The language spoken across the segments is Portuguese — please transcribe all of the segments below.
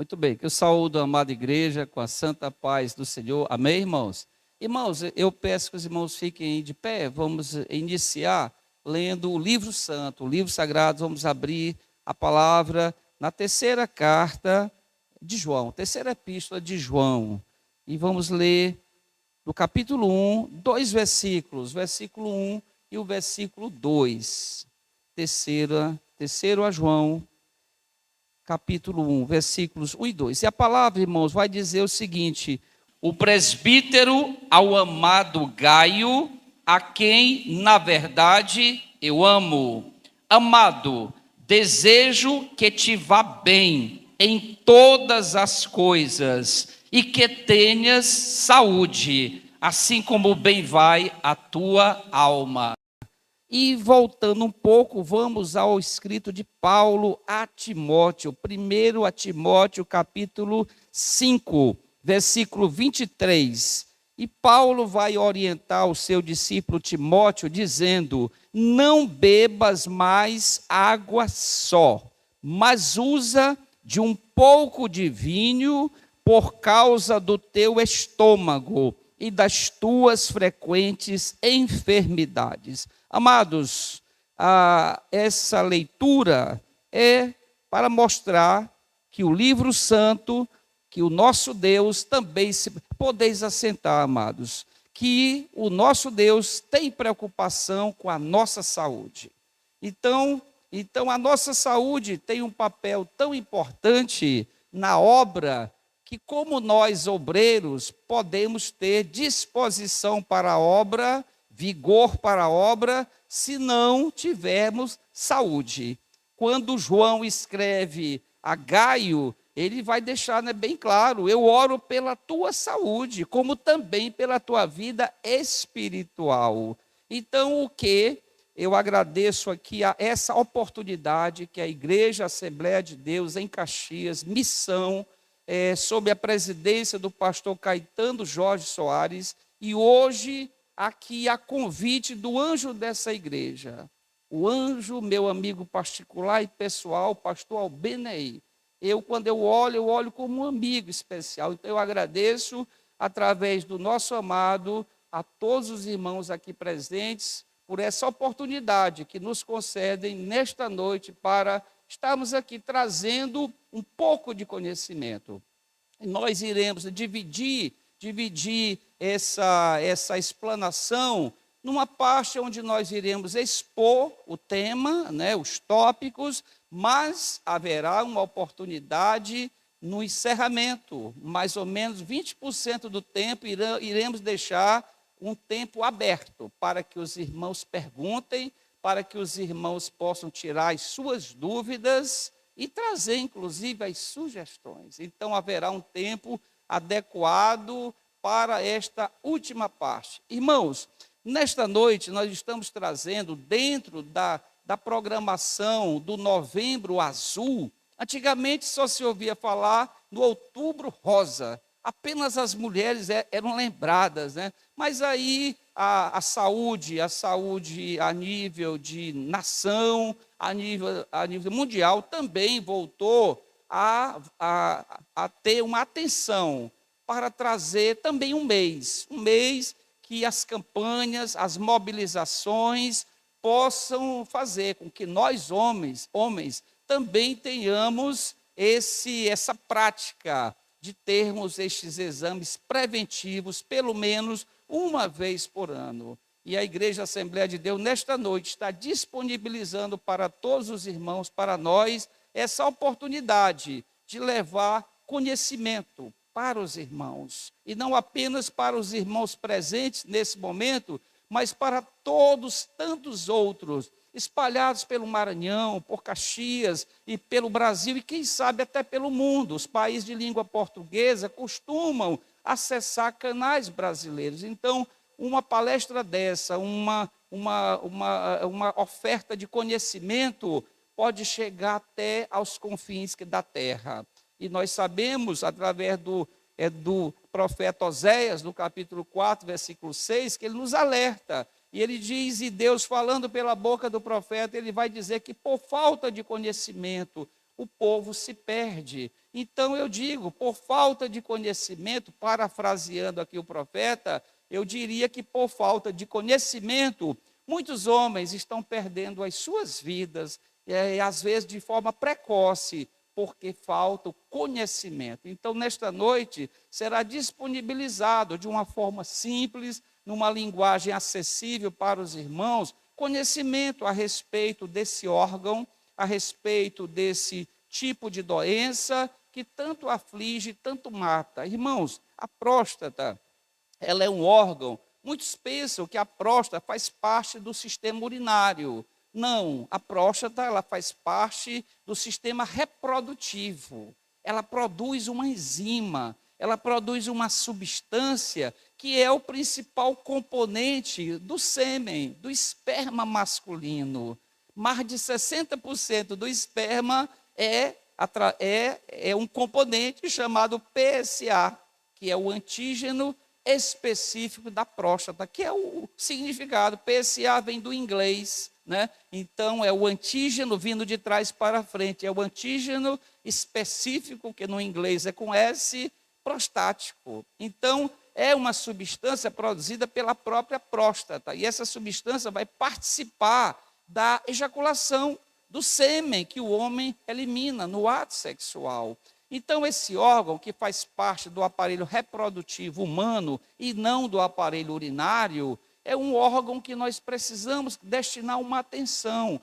Muito bem, que eu saúdo a amada igreja com a santa paz do Senhor. Amém, irmãos? Irmãos, eu peço que os irmãos fiquem de pé. Vamos iniciar lendo o livro santo, o livro sagrado. Vamos abrir a palavra na terceira carta de João, terceira epístola de João. E vamos ler do capítulo 1, dois versículos, versículo 1 e o versículo 2. Terceiro a João, capítulo 1, versículos 1 e 2. E a palavra, irmãos, vai dizer o seguinte: o presbítero ao amado Gaio, a quem, na verdade, eu amo. Amado, desejo que te vá bem em todas as coisas e que tenhas saúde, assim como bem vai a tua alma. E voltando um pouco, vamos ao escrito de Paulo a Timóteo, 1 a Timóteo, capítulo 5, versículo 23. E Paulo vai orientar o seu discípulo Timóteo, dizendo: não bebas mais água só, mas usa de um pouco de vinho por causa do teu estômago e das tuas frequentes enfermidades. Amados, essa leitura é para mostrar que o livro santo, que o nosso Deus também podeis assentar, amados, que o nosso Deus tem preocupação com a nossa saúde. Então a nossa saúde tem um papel tão importante na obra que, como nós obreiros, podemos ter disposição para a obra, vigor para a obra, se não tivermos saúde. Quando João escreve a Gaio, ele vai deixar bem claro: eu oro pela tua saúde, como também pela tua vida espiritual. Então, o que eu agradeço aqui a essa oportunidade que a Igreja Assembleia de Deus em Caxias, missão, sob a presidência do pastor Caetano Jorge Soares, e hoje aqui a convite do anjo dessa igreja, o anjo, meu amigo particular e pessoal, pastor Albenei. Quando eu olho como um amigo especial. Então eu agradeço, através do nosso amado, a todos os irmãos aqui presentes, por essa oportunidade que nos concedem nesta noite para estarmos aqui trazendo um pouco de conhecimento. Nós iremos dividir essa explanação numa parte onde nós iremos expor o tema, os tópicos, mas haverá uma oportunidade no encerramento, mais ou menos 20% do tempo iremos deixar um tempo aberto para que os irmãos perguntem, para que os irmãos possam tirar as suas dúvidas e trazer, inclusive, as sugestões. Então, haverá um tempo adequado para esta última parte. Irmãos, nesta noite nós estamos trazendo, dentro da programação do Novembro Azul, antigamente só se ouvia falar no Outubro Rosa, apenas as mulheres eram lembradas, Mas aí a saúde a nível de nação, a nível mundial, também voltou a ter uma atenção para trazer também um mês que as campanhas, as mobilizações possam fazer com que nós, homens também tenhamos essa prática de termos estes exames preventivos, pelo menos uma vez por ano. E a Igreja Assembleia de Deus, nesta noite, está disponibilizando para todos os irmãos, para nós, essa oportunidade de levar conhecimento para os irmãos. E não apenas para os irmãos presentes nesse momento, mas para todos tantos outros, espalhados pelo Maranhão, por Caxias e pelo Brasil, e quem sabe até pelo mundo. Os países de língua portuguesa costumam acessar canais brasileiros. Então, uma palestra dessa, uma oferta de conhecimento pode chegar até aos confins da terra. E nós sabemos, através do profeta Oséias, no capítulo 4, versículo 6, que ele nos alerta. E ele diz, e Deus falando pela boca do profeta, ele vai dizer que por falta de conhecimento, o povo se perde. Então eu digo, por falta de conhecimento, parafraseando aqui o profeta, eu diria que por falta de conhecimento, muitos homens estão perdendo as suas vidas, e às vezes de forma precoce, porque falta o conhecimento. Então, nesta noite, será disponibilizado de uma forma simples, numa linguagem acessível para os irmãos, conhecimento a respeito desse órgão, a respeito desse tipo de doença que tanto aflige, tanto mata. Irmãos, a próstata, ela é um órgão. Muitos pensam que a próstata faz parte do sistema urinário. Não, a próstata ela faz parte do sistema reprodutivo. Ela produz uma enzima, ela produz uma substância que é o principal componente do sêmen, do esperma masculino. Mais de 60% do esperma é um componente chamado PSA, que é o antígeno específico da próstata, que é o significado. PSA vem do inglês, né? Então é o antígeno vindo de trás para frente, é o antígeno específico, que no inglês é com S, prostático. Então é uma substância produzida pela própria próstata, e essa substância vai participar da ejaculação do sêmen que o homem elimina no ato sexual. Então, esse órgão, que faz parte do aparelho reprodutivo humano e não do aparelho urinário, é um órgão que nós precisamos destinar uma atenção,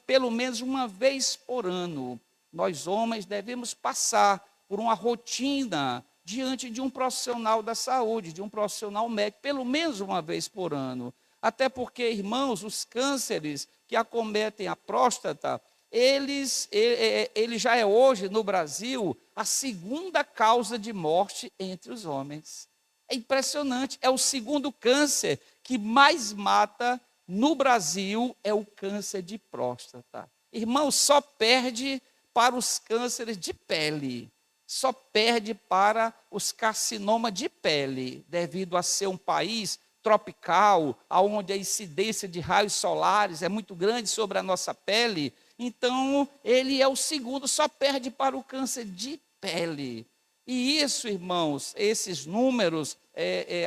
pelo menos uma vez por ano. Nós, homens, devemos passar por uma rotina diante de um profissional da saúde, de um profissional médico, pelo menos uma vez por ano. Até porque, irmãos, os cânceres que acometem a próstata, ele já é hoje, no Brasil, a segunda causa de morte entre os homens. É impressionante, é o segundo câncer que mais mata no Brasil, é o câncer de próstata. Irmão, só perde para os cânceres de pele, só perde para os carcinomas de pele, devido a ser um país tropical, onde a incidência de raios solares é muito grande sobre a nossa pele. Então, ele é o segundo, só perde para o câncer de pele. E isso, irmãos, esses números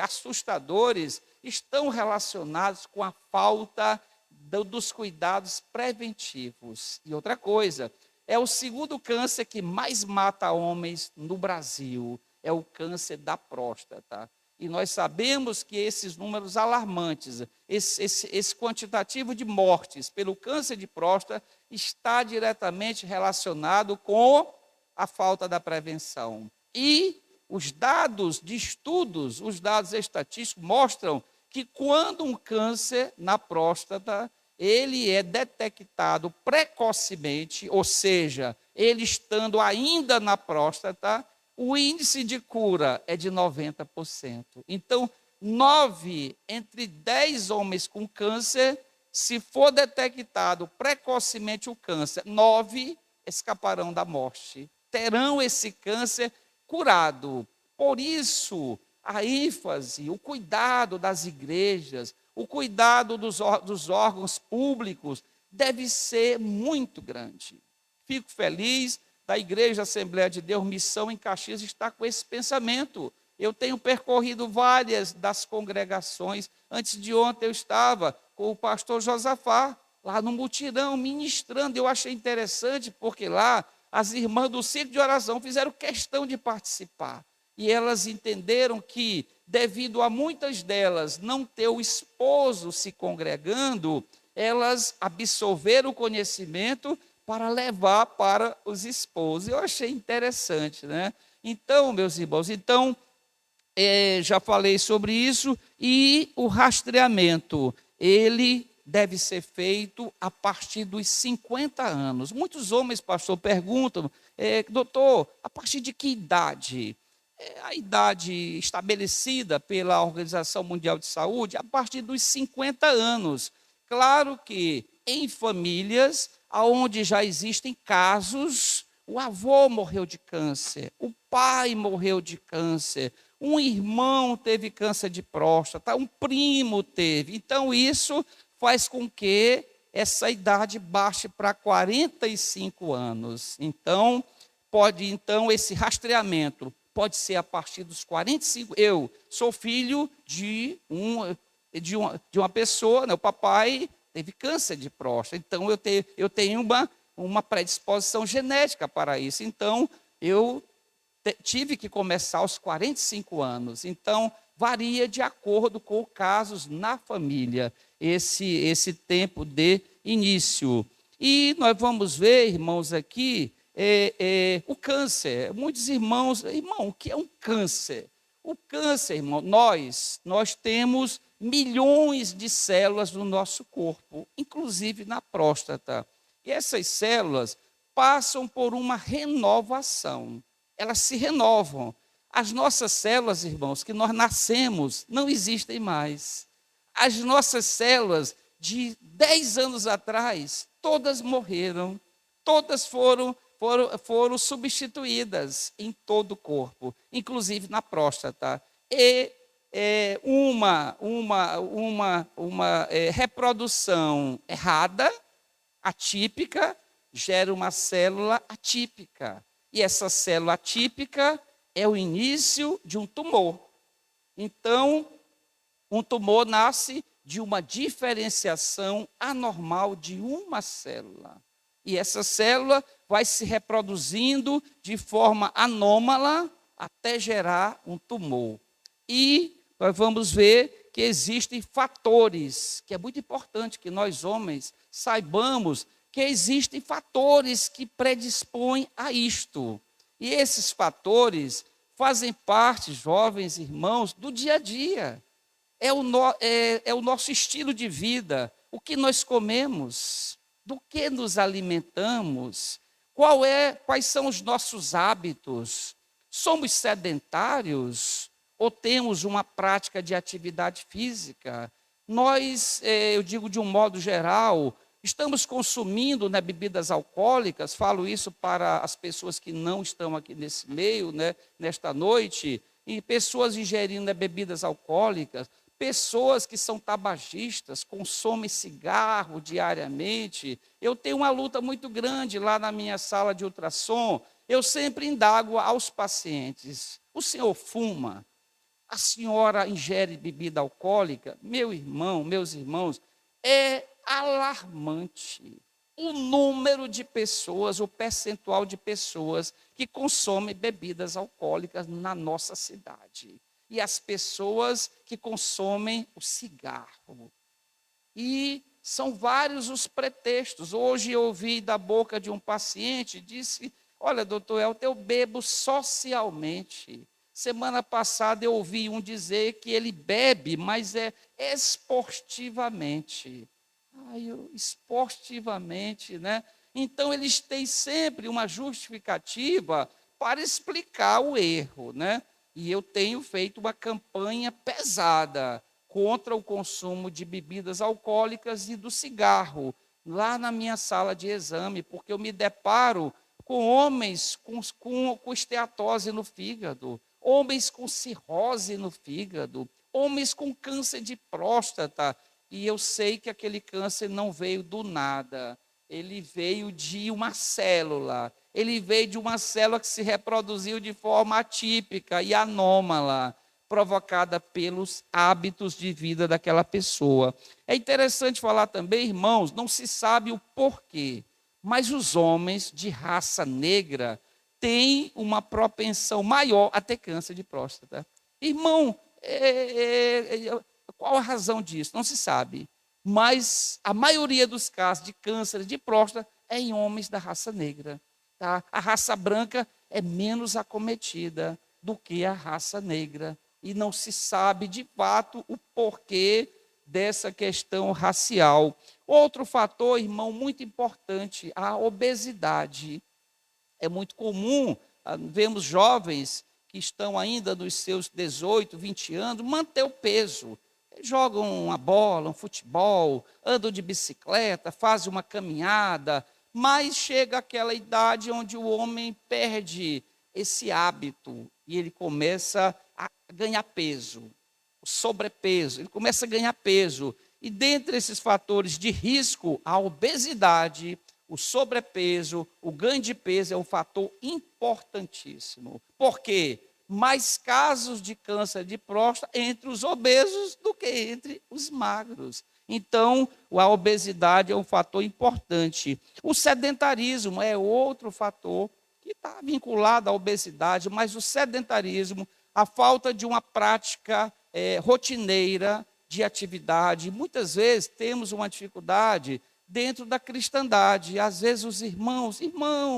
assustadores estão relacionados com a falta dos cuidados preventivos. E outra coisa, é o segundo câncer que mais mata homens no Brasil, é o câncer da próstata. E nós sabemos que esses números alarmantes, esse quantitativo de mortes pelo câncer de próstata está diretamente relacionado com a falta da prevenção. E os dados de estudos, os dados estatísticos mostram que quando um câncer na próstata, ele é detectado precocemente, ou seja, ele estando ainda na próstata, o índice de cura é de 90%. Então, 9 entre 10 homens com câncer, se for detectado precocemente o câncer, 9 escaparão da morte. Terão esse câncer curado. Por isso, a ênfase, o cuidado das igrejas, o cuidado dos órgãos públicos deve ser muito grande. Fico feliz da Igreja Assembleia de Deus Missão em Caxias está com esse pensamento. Eu tenho percorrido várias das congregações. Antes de ontem eu estava com o pastor Josafá, lá no mutirão, ministrando. Eu achei interessante, porque lá as irmãs do ciclo de oração fizeram questão de participar. E elas entenderam que, devido a muitas delas não ter o esposo se congregando, elas absorveram o conhecimento para levar para os esposos. Eu achei interessante, né? Então, meus irmãos, já falei sobre isso, e o rastreamento, ele deve ser feito a partir dos 50 anos. Muitos homens, pastor, perguntam, doutor, a partir de que idade? A idade estabelecida pela Organização Mundial de Saúde, a partir dos 50 anos. Claro que em famílias onde já existem casos, o avô morreu de câncer, o pai morreu de câncer, um irmão teve câncer de próstata, um primo teve. Então, isso faz com que essa idade baixe para 45 anos. Então, esse rastreamento pode ser a partir dos 45. Eu sou filho de uma pessoa, né? O papai teve câncer de próstata, então eu tenho uma predisposição genética para isso. Então, eu tive que começar aos 45 anos. Então, varia de acordo com casos na família, esse tempo de início. E nós vamos ver, irmãos, aqui, o câncer. Muitos irmão, o que é um câncer? O câncer, irmão, nós temos milhões de células no nosso corpo, inclusive na próstata. E essas células passam por uma renovação. Elas se renovam. As nossas células, irmãos, que nós nascemos, não existem mais. As nossas células de 10 anos atrás, todas morreram. Todas foram substituídas em todo o corpo, inclusive na próstata. E uma reprodução errada, atípica, gera uma célula atípica. E essa célula atípica é o início de um tumor. Então, um tumor nasce de uma diferenciação anormal de uma célula. E essa célula vai se reproduzindo de forma anômala até gerar um tumor. E nós vamos ver que existem fatores, que é muito importante que nós homens saibamos que existem fatores que predispõem a isto. E esses fatores fazem parte, jovens irmãos, do dia a dia. É o nosso estilo de vida, o que nós comemos, do que nos alimentamos, quais são os nossos hábitos. Somos sedentários ou temos uma prática de atividade física? Nós, eu digo de um modo geral, estamos consumindo, né, bebidas alcoólicas. Falo isso para as pessoas que não estão aqui nesse meio, né, nesta noite, e pessoas ingerindo, né, bebidas alcoólicas, pessoas que são tabagistas, consomem cigarro diariamente. Eu tenho uma luta muito grande lá na minha sala de ultrassom. Eu sempre indago aos pacientes: o senhor fuma? A senhora ingere bebida alcoólica? Meus irmãos, é alarmante o número de pessoas, o percentual de pessoas que consomem bebidas alcoólicas na nossa cidade. E as pessoas que consomem o cigarro. E são vários os pretextos. Hoje eu ouvi da boca de um paciente, disse: olha, doutor Elton, eu bebo socialmente. Semana passada eu ouvi um dizer que ele bebe, mas é esportivamente. Esportivamente, né? Então, eles têm sempre uma justificativa para explicar o erro, né? E eu tenho feito uma campanha pesada contra o consumo de bebidas alcoólicas e do cigarro, lá na minha sala de exame, porque eu me deparo com homens com esteatose no fígado, homens com cirrose no fígado, homens com câncer de próstata, e eu sei que aquele câncer não veio do nada, ele veio de uma célula. Ele veio de uma célula que se reproduziu de forma atípica e anômala, provocada pelos hábitos de vida daquela pessoa. É interessante falar também, irmãos, não se sabe o porquê, mas os homens de raça negra têm uma propensão maior a ter câncer de próstata. Irmão, qual a razão disso? Não se sabe. Mas a maioria dos casos de câncer de próstata é em homens da raça negra. Tá? A raça branca é menos acometida do que a raça negra. E não se sabe, de fato, o porquê dessa questão racial. Outro fator, irmão, muito importante, a obesidade. É muito comum, vemos jovens que estão ainda nos seus 18, 20 anos, manter o peso. Jogam uma bola, um futebol, andam de bicicleta, fazem uma caminhada, mas chega aquela idade onde o homem perde esse hábito e ele começa a ganhar peso, o sobrepeso, ele começa a ganhar peso. E dentre esses fatores de risco, a obesidade, o sobrepeso, o ganho de peso é um fator importantíssimo. Por quê? Mais casos de câncer de próstata entre os obesos do que entre os magros. Então, a obesidade é um fator importante. O sedentarismo é outro fator que está vinculado à obesidade, mas o sedentarismo, a falta de uma prática rotineira de atividade. Muitas vezes temos uma dificuldade dentro da cristandade. Às vezes os irmãos,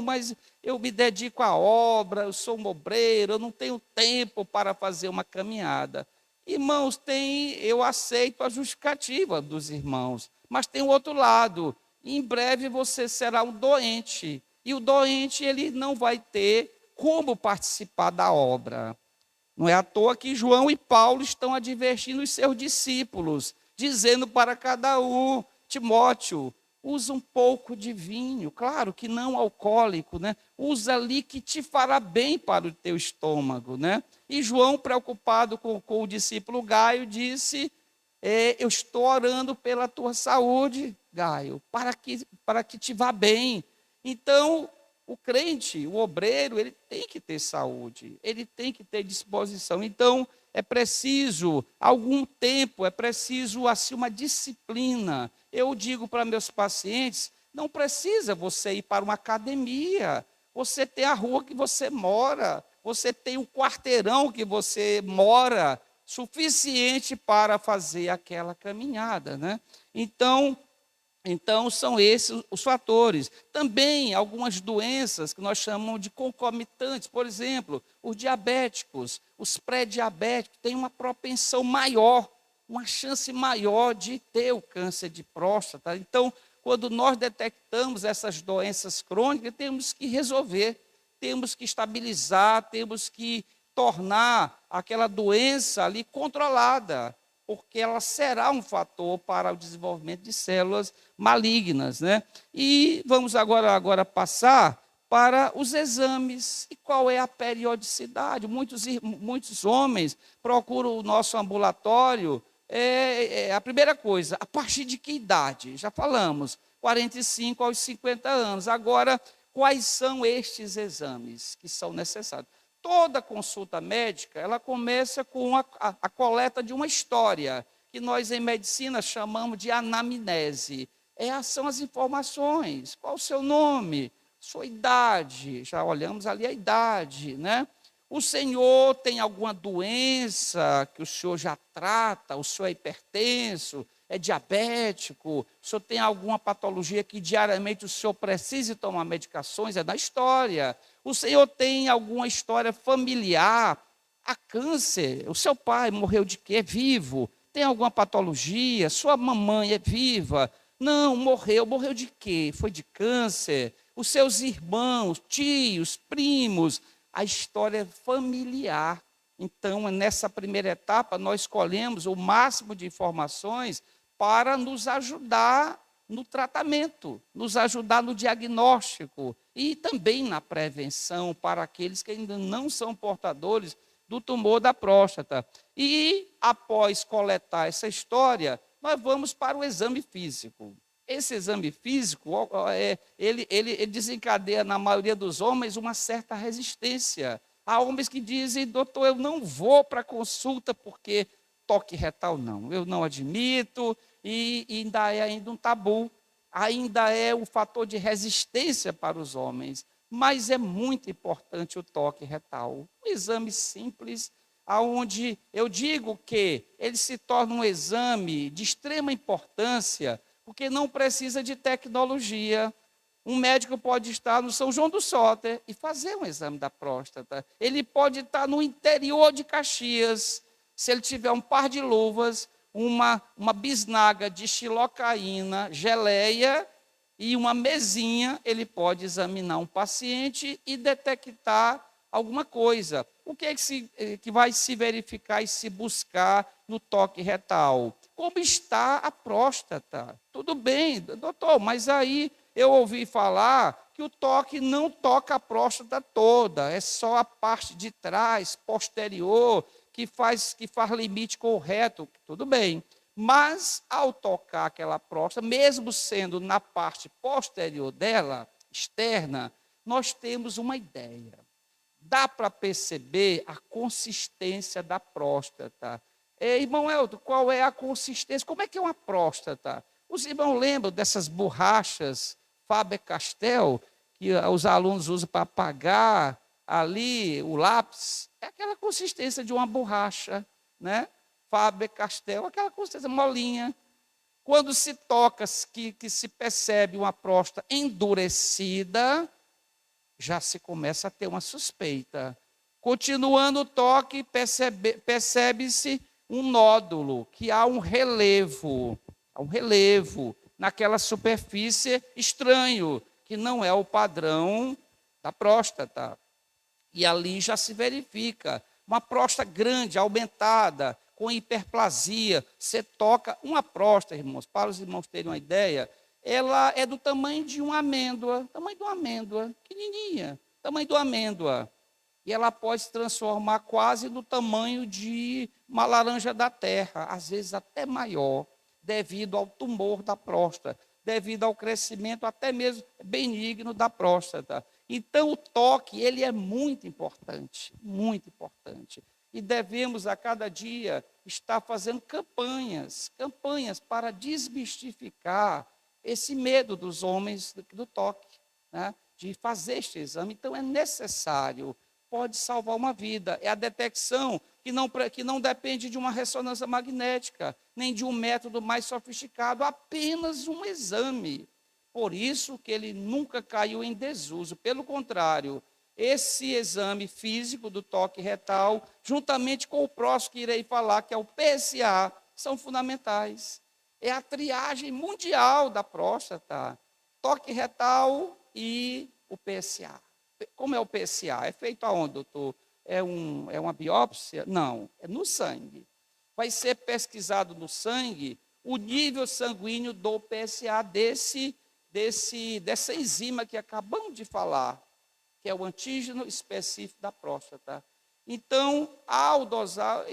mas eu me dedico à obra, eu sou um obreiro, eu não tenho tempo para fazer uma caminhada. Irmãos, eu aceito a justificativa dos irmãos, mas tem o outro lado. Em breve você será um doente, e o doente ele não vai ter como participar da obra. Não é à toa que João e Paulo estão advertindo os seus discípulos, dizendo para cada um, Timóteo, usa um pouco de vinho, claro que não alcoólico, né? Usa ali que te fará bem para o teu estômago, né? E João, preocupado com o discípulo Gaio, disse, eu estou orando pela tua saúde, Gaio, para que te vá bem. Então, o crente, o obreiro, ele tem que ter saúde, ele tem que ter disposição. Então, é preciso algum tempo, é preciso assim uma disciplina. Eu digo para meus pacientes, não precisa você ir para uma academia, você tem a rua que você mora, você tem o quarteirão que você mora, suficiente para fazer aquela caminhada, né? Então, são esses os fatores. Também algumas doenças que nós chamamos de concomitantes, por exemplo, os diabéticos, os pré-diabéticos têm uma propensão maior, uma chance maior de ter o câncer de próstata. Então, quando nós detectamos essas doenças crônicas, temos que resolver, temos que estabilizar, temos que tornar aquela doença ali controlada, porque ela será um fator para o desenvolvimento de células malignas, né? E vamos agora passar para os exames. E qual é a periodicidade? Muitos homens procuram o nosso ambulatório. A primeira coisa, a partir de que idade? Já falamos, 45 aos 50 anos. Agora, quais são estes exames que são necessários? Toda consulta médica, ela começa com a coleta de uma história, que nós em medicina chamamos de anamnese. São as informações, qual o seu nome, sua idade, já olhamos ali a idade, né? O senhor tem alguma doença que o senhor já trata, o senhor é hipertenso, é diabético, o senhor tem alguma patologia que diariamente o senhor precise tomar medicações, é da história. O senhor tem alguma história familiar, há câncer, o seu pai morreu de quê? É vivo. Tem alguma patologia, sua mamãe é viva. Não, morreu de quê? Foi de câncer. Os seus irmãos, tios, primos, a história familiar. Então, nessa primeira etapa, nós escolhemos o máximo de informações para nos ajudar no tratamento, nos ajudar no diagnóstico e também na prevenção para aqueles que ainda não são portadores do tumor da próstata. E, após coletar essa história, nós vamos para o exame físico. Esse exame físico, ele desencadeia, na maioria dos homens, uma certa resistência. Há homens que dizem, doutor, eu não vou para a consulta porque toque retal não, eu não admito, e ainda é um tabu, ainda é um fator de resistência para os homens, mas é muito importante o toque retal. Um exame simples, onde eu digo que ele se torna um exame de extrema importância, porque não precisa de tecnologia. Um médico pode estar no São João do Soter e fazer um exame da próstata. Ele pode estar no interior de Caxias, se ele tiver um par de luvas, uma bisnaga de xilocaína, geleia e uma mesinha, ele pode examinar um paciente e detectar alguma coisa. O que é que vai se verificar e se buscar no toque retal? Como está a próstata? Tudo bem, doutor, mas aí eu ouvi falar que o toque não toca a próstata toda, é só a parte de trás, posterior, que faz limite com o reto. Tudo bem, Mas, ao tocar aquela próstata, mesmo sendo na parte posterior dela, externa, nós temos uma ideia. Dá para perceber a consistência da próstata. Irmão Elton, qual é a consistência? Como é que é uma próstata? Os irmãos lembram dessas borrachas Faber-Castell, que os alunos usam para apagar ali o lápis? É aquela consistência de uma borracha, né? Faber-Castell, aquela consistência molinha. Quando se toca, que se percebe uma próstata endurecida, já se começa a ter uma suspeita. Continuando o toque, percebe-se um nódulo, que há um relevo naquela superfície estranho, que não é o padrão da próstata. E ali já se verifica uma próstata grande, aumentada, com hiperplasia. Você toca uma próstata, irmãos, para os irmãos terem uma ideia, ela é do tamanho de uma amêndoa, pequenininha, tamanho de uma amêndoa. E ela pode se transformar quase no tamanho de uma laranja da terra, às vezes até maior, devido ao tumor da próstata, devido ao crescimento até mesmo benigno da próstata. Então, o toque, ele é muito importante, muito importante. E devemos, a cada dia, estar fazendo campanhas para desmistificar esse medo dos homens do toque, né, de fazer este exame. Então, é necessário, pode salvar uma vida. É a detecção que não depende de uma ressonância magnética, nem de um método mais sofisticado, apenas um exame. Por isso que ele nunca caiu em desuso. Pelo contrário, esse exame físico do toque retal, juntamente com o próximo que irei falar, que é o PSA, são fundamentais. É a triagem mundial da próstata, toque retal e o PSA. Como é o PSA? É feito aonde, doutor? É uma biópsia? Não, é no sangue. Vai ser pesquisado no sangue o nível sanguíneo do PSA dessa enzima que acabamos de falar, que é o antígeno específico da próstata. Então, ao dosar,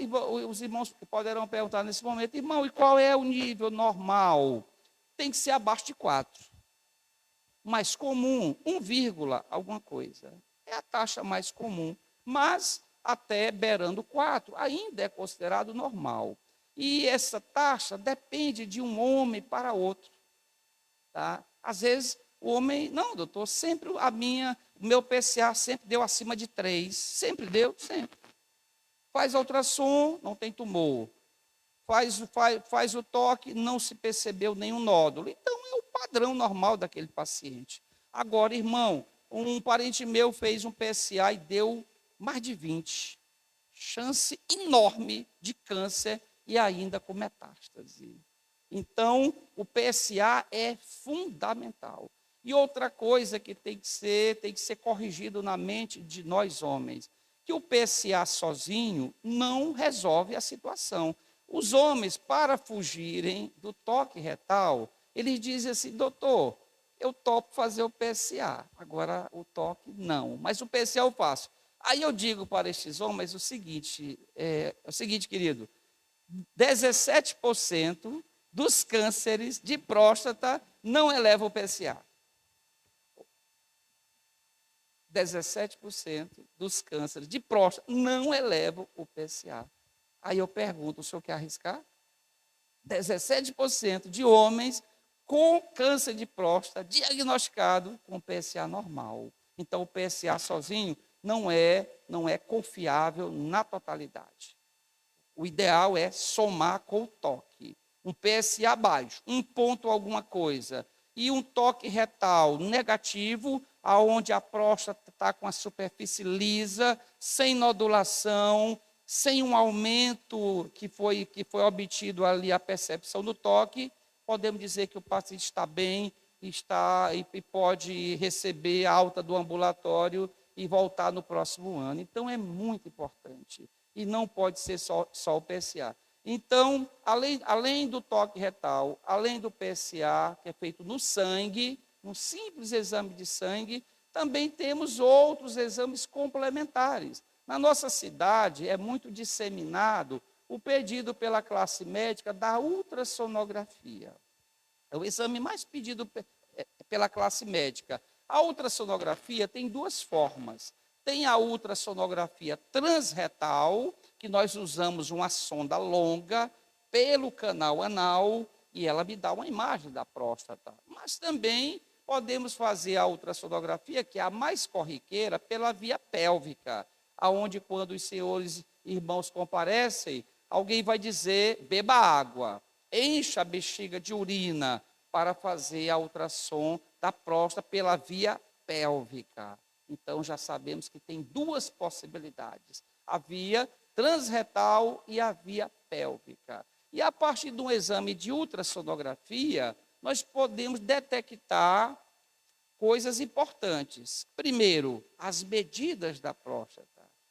os irmãos poderão perguntar nesse momento, irmão, e qual é o nível normal? Tem que ser abaixo de 4. Mais comum, 1, alguma coisa. É a taxa mais comum, mas até beirando 4, ainda é considerado normal. E essa taxa depende de um homem para outro. Tá? Às vezes, o homem, não, doutor, sempre o meu PSA sempre deu acima de 3. Sempre deu, sempre. Faz ultrassom, não tem tumor. Faz o toque, não se percebeu nenhum nódulo. Então, é o padrão normal daquele paciente. Agora, irmão, um parente meu fez um PSA e deu mais de 20. Chance enorme de câncer e ainda com metástase. Então, o PSA é fundamental. E outra coisa que tem que ser corrigido na mente de nós homens, que o PSA sozinho não resolve a situação. Os homens, para fugirem do toque retal, eles dizem assim, doutor, eu topo fazer o PSA, agora o toque não, mas o PSA eu faço. Aí eu digo para estes homens o seguinte, querido, 17% dos cânceres de próstata não elevam o PSA. 17% dos cânceres de próstata não elevam o PSA. Aí eu pergunto, o senhor quer arriscar? 17% de homens com câncer de próstata diagnosticado com PSA normal. Então, o PSA sozinho não é confiável na totalidade. O ideal é somar com o toque. Um PSA baixo, 1 ponto alguma coisa, e um toque retal negativo, aonde a próstata está com a superfície lisa, sem nodulação, sem um aumento que foi obtido ali a percepção do toque, podemos dizer que o paciente está bem, e pode receber a alta do ambulatório e voltar no próximo ano. Então, é muito importante. E não pode ser só o PSA. Então, além do toque retal, além do PSA, que é feito no sangue, um simples exame de sangue, também temos outros exames complementares. Na nossa cidade, é muito disseminado o pedido pela classe médica da ultrassonografia. É o exame mais pedido pela classe médica. A ultrassonografia tem duas formas. Tem a ultrassonografia transretal, que nós usamos uma sonda longa pelo canal anal, e ela me dá uma imagem da próstata. Mas também podemos fazer a ultrassonografia, que é a mais corriqueira, pela via pélvica, aonde quando os senhores irmãos comparecem, alguém vai dizer, beba água, encha a bexiga de urina para fazer a ultrassom da próstata pela via pélvica. Então, já sabemos que tem duas possibilidades, a via transretal e a via pélvica. E a partir de um exame de ultrassonografia, nós podemos detectar coisas importantes. Primeiro, as medidas da próstata.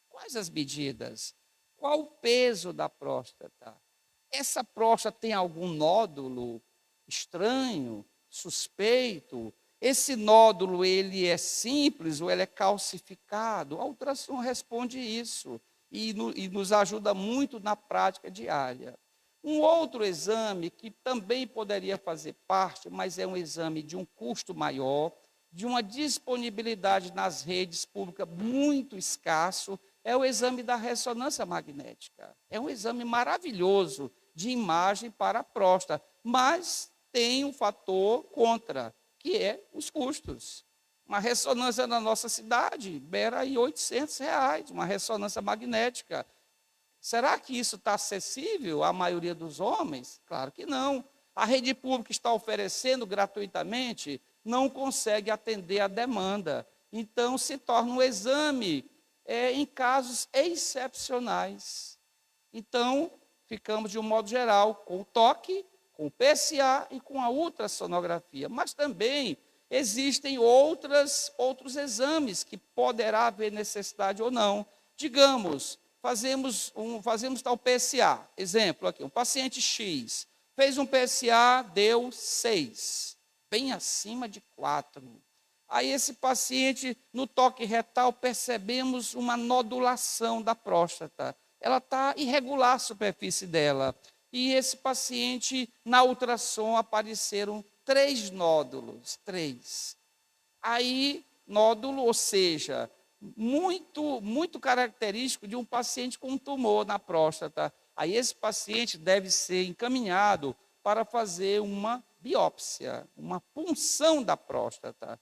Quais as medidas? Qual o peso da próstata? Essa próstata tem algum nódulo estranho, suspeito? Esse nódulo, ele é simples ou ele é calcificado? A ultrassom responde isso e nos ajuda muito na prática diária. Um outro exame que também poderia fazer parte, mas é um exame de um custo maior, de uma disponibilidade nas redes públicas muito escasso, é o exame da ressonância magnética. É um exame maravilhoso de imagem para a próstata, mas tem um fator contra, que é os custos. Uma ressonância na nossa cidade beira aí R$800, uma ressonância magnética. Será que isso está acessível à maioria dos homens? Claro que não. A rede pública está oferecendo gratuitamente, não consegue atender a demanda. Então, se torna um exame em casos excepcionais. Então, ficamos, de um modo geral, com o toque, com o PSA e com a ultrassonografia. Mas também existem outros exames que poderá haver necessidade ou não. Digamos, fazemos tal PSA. Exemplo aqui, um paciente X fez um PSA, deu 6, bem acima de 4. Aí esse paciente, no toque retal, percebemos uma nodulação da próstata. Ela está irregular a superfície dela. E esse paciente, na ultrassom, apareceram 3 nódulos, 3. Aí, nódulo, ou seja, muito característico de um paciente com um tumor na próstata. Aí esse paciente deve ser encaminhado para fazer uma biópsia, uma punção da próstata.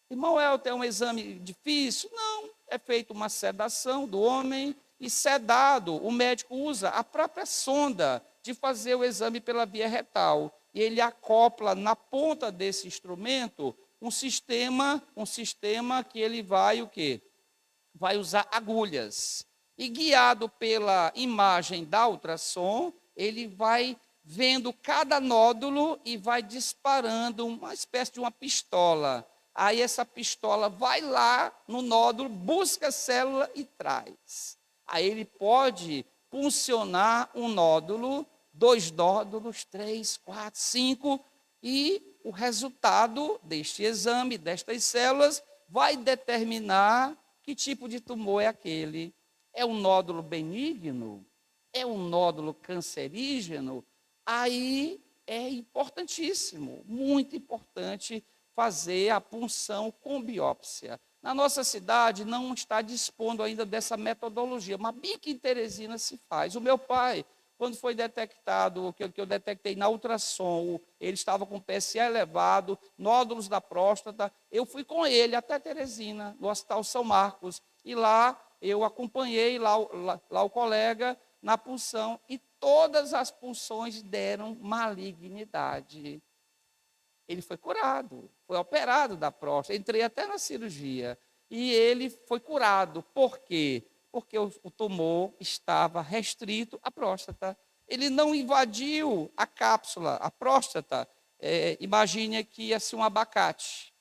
Irmão Elton, é um exame difícil? Não, é feita uma sedação do homem e sedado, o médico usa a própria sonda de fazer o exame pela via retal. E ele acopla na ponta desse instrumento um sistema que ele vai o quê? Vai usar agulhas. E guiado pela imagem da ultrassom, ele vai vendo cada nódulo e vai disparando uma espécie de uma pistola. Aí essa pistola vai lá no nódulo, busca a célula e traz. Aí ele pode puncionar um nódulo, 2 nódulos, 3, 4, 5, e o resultado deste exame, destas células, vai determinar que tipo de tumor é aquele. É um nódulo benigno? É um nódulo cancerígeno? Aí é importantíssimo, muito importante, fazer a punção com biópsia. Na nossa cidade não está dispondo ainda dessa metodologia, mas bem que em Teresina se faz. O meu pai, quando foi detectado, o que eu detectei na ultrassom, ele estava com PSA elevado, nódulos da próstata, eu fui com ele até Teresina, no Hospital São Marcos, e lá eu acompanhei lá o colega na punção, e todas as punções deram malignidade. Ele foi curado, foi operado da próstata, entrei até na cirurgia, e ele foi curado. Por quê? Porque o tumor estava restrito à próstata. Ele não invadiu a cápsula, a próstata. Imagine aqui assim um abacate.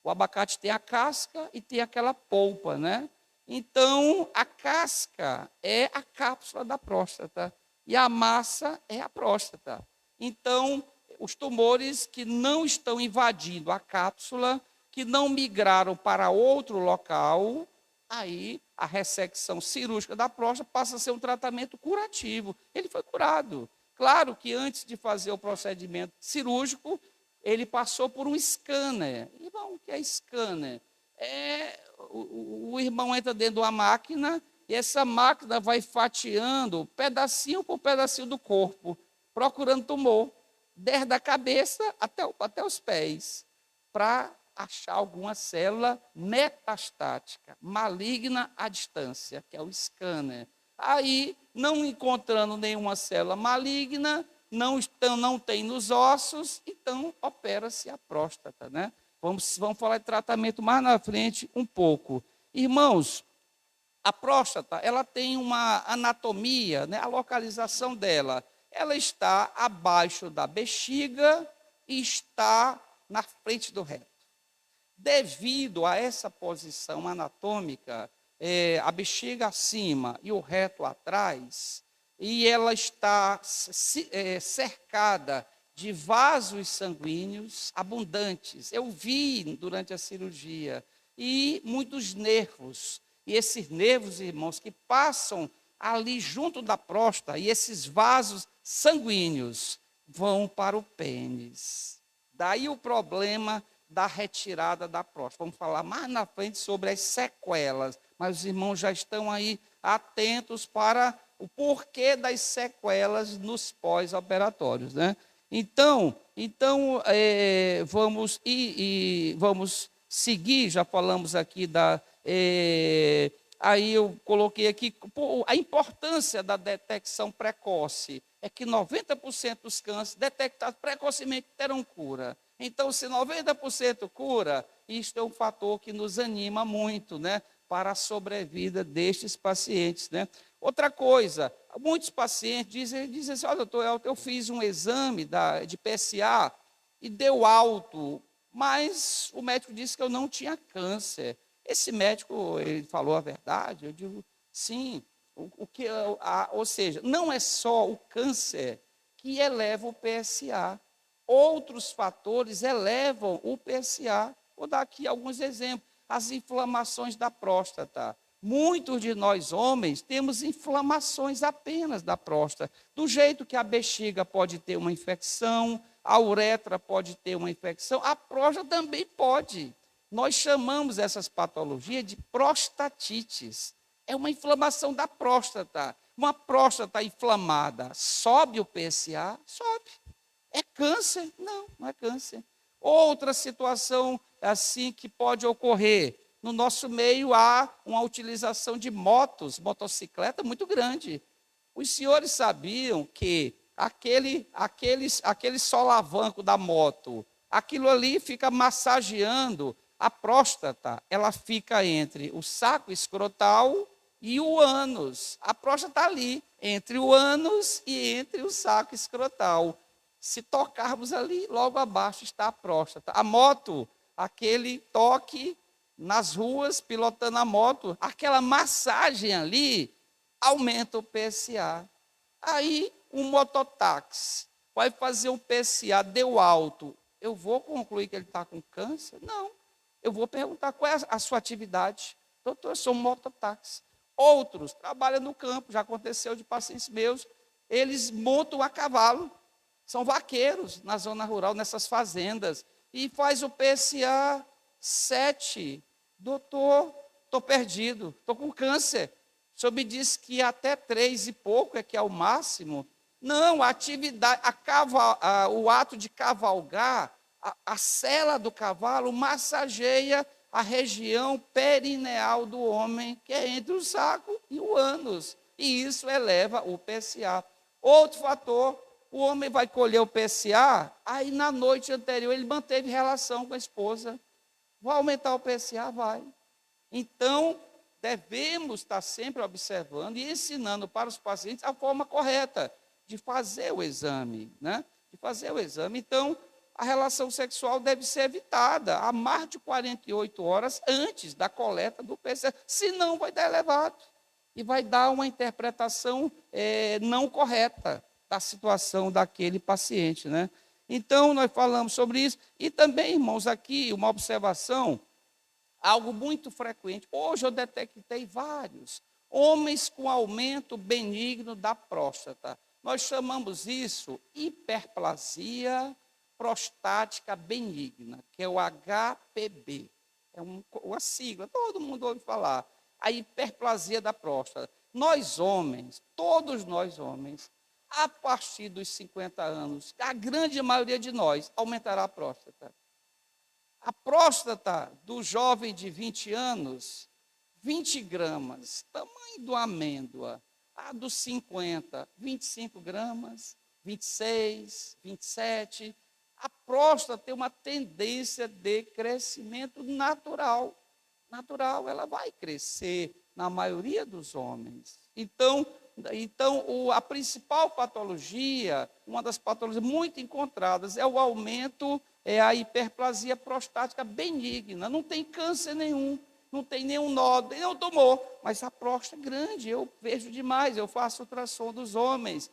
O abacate tem a casca e tem aquela polpa, né? Então, a casca é a cápsula da próstata e a massa é a próstata. Então, os tumores que não estão invadindo a cápsula, que não migraram para outro local, Aí a ressecção cirúrgica da próstata passa a ser um tratamento curativo. Ele foi curado. Claro que antes de fazer o procedimento cirúrgico, ele passou por um scanner. Irmão, o que é scanner? O irmão entra dentro de uma máquina e essa máquina vai fatiando pedacinho por pedacinho do corpo, procurando tumor, desde a cabeça até os pés, para achar alguma célula metastática, maligna à distância, que é o scanner. Aí, não encontrando nenhuma célula maligna, não tem nos ossos, então opera-se a próstata, né? Vamos falar de tratamento mais na frente um pouco. Irmãos, a próstata, ela tem uma anatomia, né? A localização dela, ela está abaixo da bexiga e está na frente do reto. Devido a essa posição anatômica, a bexiga acima e o reto atrás, e ela está cercada de vasos sanguíneos abundantes. Eu vi durante a cirurgia, e muitos nervos. E esses nervos, irmãos, que passam ali junto da próstata, e esses vasos sanguíneos vão para o pênis. Daí o problema da retirada da próstata. Vamos falar mais na frente sobre as sequelas, mas os irmãos já estão aí atentos para o porquê das sequelas nos pós-operatórios, né? Então vamos seguir. Já falamos aqui aí eu coloquei aqui a importância da detecção precoce. É que 90% dos cânceres detectados precocemente terão cura. Então, se 90% cura, isto é um fator que nos anima muito, né, para a sobrevida destes pacientes, né? Outra coisa, muitos pacientes dizem assim: olha, doutor, eu fiz um exame de PSA e deu alto, mas o médico disse que eu não tinha câncer. Esse médico, ele falou a verdade? Eu digo, sim. Ou seja, não é só o câncer que eleva o PSA. Outros fatores elevam o PSA. Vou dar aqui alguns exemplos. As inflamações da próstata. Muitos de nós, homens, temos inflamações apenas da próstata. Do jeito que a bexiga pode ter uma infecção, a uretra pode ter uma infecção, a próstata também pode. Nós chamamos essas patologias de prostatites. É uma inflamação da próstata. Uma próstata inflamada, sobe o PSA? Sobe. É câncer? Não, não é câncer. Outra situação assim que pode ocorrer. No nosso meio há uma utilização de motocicleta muito grande. Os senhores sabiam que aquele solavanco da moto, aquilo ali fica massageando a próstata, ela fica entre o saco escrotal e o ânus. A próstata está ali, entre o ânus e entre o saco escrotal. Se tocarmos ali, logo abaixo está a próstata. A moto, aquele toque nas ruas, pilotando a moto, aquela massagem ali, aumenta o PSA. Aí, um mototáxi vai fazer um PSA, deu alto. Eu vou concluir que ele está com câncer? Não. Eu vou perguntar qual é a sua atividade. Doutor, eu sou um mototáxi. Outros trabalham no campo, já aconteceu de pacientes meus, eles montam a cavalo, são vaqueiros na zona rural, nessas fazendas, e faz o PSA 7. Doutor, estou perdido, estou com câncer. O senhor me disse que até 3 e pouco é que é o máximo. Não, a atividade, o ato de cavalgar, a sela do cavalo massageia a região perineal do homem, que é entre o saco e o ânus. E isso eleva o PSA. Outro fator, o homem vai colher o PSA, aí na noite anterior ele manteve relação com a esposa. Vai aumentar o PSA? Vai. Então, devemos estar sempre observando e ensinando para os pacientes a forma correta de fazer o exame, né? De fazer o exame. Então, a relação sexual deve ser evitada a mais de 48 horas antes da coleta do PSA, senão vai dar elevado e vai dar uma interpretação não correta da situação daquele paciente, né? Então, nós falamos sobre isso. E também, irmãos, aqui uma observação: algo muito frequente. Hoje eu detectei vários homens com aumento benigno da próstata. Nós chamamos isso hiperplasia prostática benigna, que é o HPB. É uma sigla, todo mundo ouve falar. A hiperplasia da próstata. Nós homens, todos nós homens, a partir dos 50 anos, a grande maioria de nós aumentará a próstata. A próstata do jovem de 20 anos, 20 gramas, tamanho de uma amêndoa. A dos 50, 25 gramas, 26, 27. A próstata tem uma tendência de crescimento natural. Natural, ela vai crescer na maioria dos homens. Então a principal patologia, uma das patologias muito encontradas, é o aumento, é a hiperplasia prostática benigna. Não tem câncer nenhum, não tem nenhum nódulo, nenhum tumor, mas a próstata é grande, eu vejo demais, eu faço ultrassom dos homens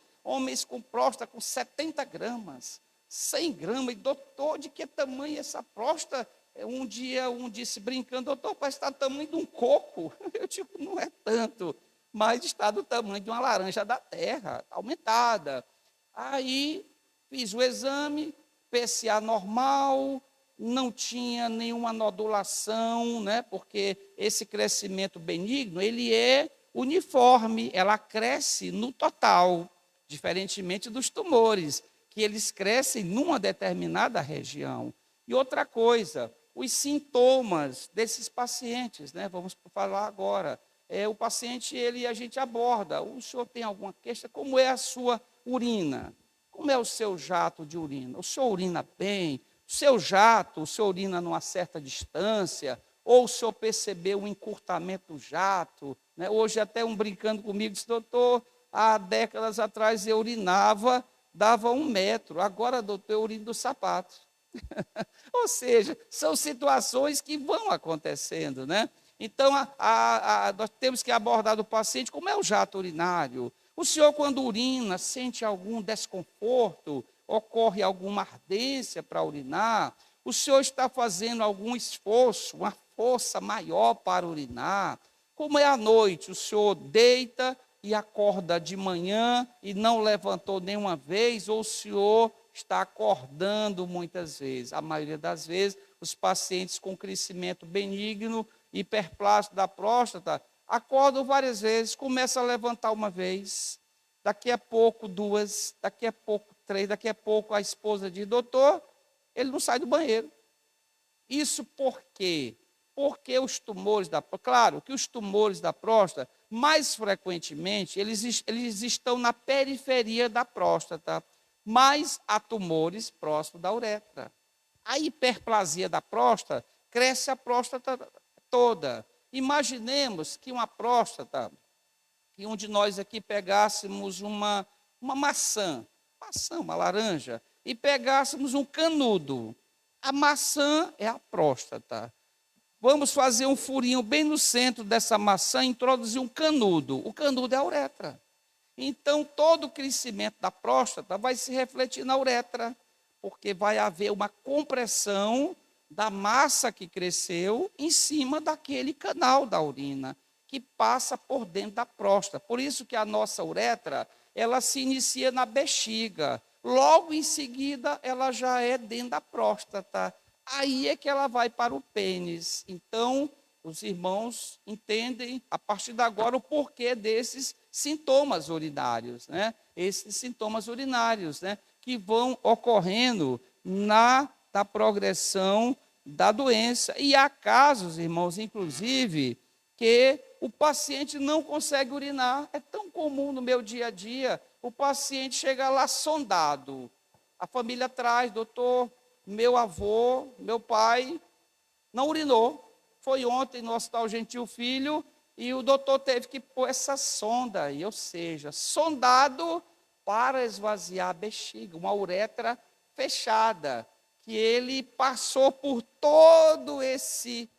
com próstata com 70 gramas, 100 gramas, e doutor, de que tamanho é essa próstata? Um dia disse brincando, doutor, parece que está do tamanho de um coco. Eu digo, não é tanto, mas está do tamanho de uma laranja da terra, aumentada. Aí fiz o exame, PSA normal, não tinha nenhuma nodulação, né? Porque esse crescimento benigno, ele é uniforme, ela cresce no total, diferentemente dos tumores, que eles crescem numa determinada região. E outra coisa, os sintomas desses pacientes, né? Vamos falar agora. O paciente, a gente aborda, o senhor tem alguma queixa? Como é a sua urina? Como é o seu jato de urina? O senhor urina bem? O senhor urina numa certa distância? Ou o senhor percebeu um encurtamento do jato? Né? Hoje até um brincando comigo disse, doutor, há décadas atrás eu urinava, dava 1 metro, agora, doutor, eu urino do sapato. Ou seja, são situações que vão acontecendo, né? Então, nós temos que abordar do paciente como é o jato urinário. O senhor, quando urina, sente algum desconforto? Ocorre alguma ardência para urinar? O senhor está fazendo algum esforço, uma força maior para urinar? Como é à noite? O senhor deita e acorda de manhã e não levantou nenhuma vez? Ou o senhor está acordando muitas vezes? A maioria das vezes, os pacientes com crescimento benigno, hiperplástico da próstata, acordam várias vezes, começam a levantar uma vez, daqui a pouco 2, daqui a pouco 3, daqui a pouco a esposa diz, doutor, ele não sai do banheiro. Isso por quê? Porque os tumores da próstata, claro que os tumores da próstata, mais frequentemente, eles estão na periferia da próstata, mas há tumores próximos da uretra. A hiperplasia da próstata cresce a próstata toda. Imaginemos que uma próstata, que um de nós aqui pegássemos uma maçã, uma laranja, e pegássemos um canudo. A maçã é a próstata. Vamos fazer um furinho bem no centro dessa maçã e introduzir um canudo. O canudo é a uretra. Então, todo o crescimento da próstata vai se refletir na uretra, porque vai haver uma compressão da massa que cresceu em cima daquele canal da urina, que passa por dentro da próstata. Por isso que a nossa uretra, ela se inicia na bexiga. Logo em seguida, ela já é dentro da próstata. Aí é que ela vai para o pênis. Então, os irmãos entendem, a partir de agora, o porquê desses sintomas urinários, né? Esses sintomas urinários, né? Que vão ocorrendo na progressão da doença. E há casos, irmãos, inclusive, que o paciente não consegue urinar. É tão comum no meu dia a dia, o paciente chega lá sondado. A família traz, doutor, meu avô, meu pai, não urinou. Foi ontem no Hospital Gentil Filho e o doutor teve que pôr essa sonda aí, ou seja, sondado para esvaziar a bexiga, uma uretra fechada, que ele passou por todo esse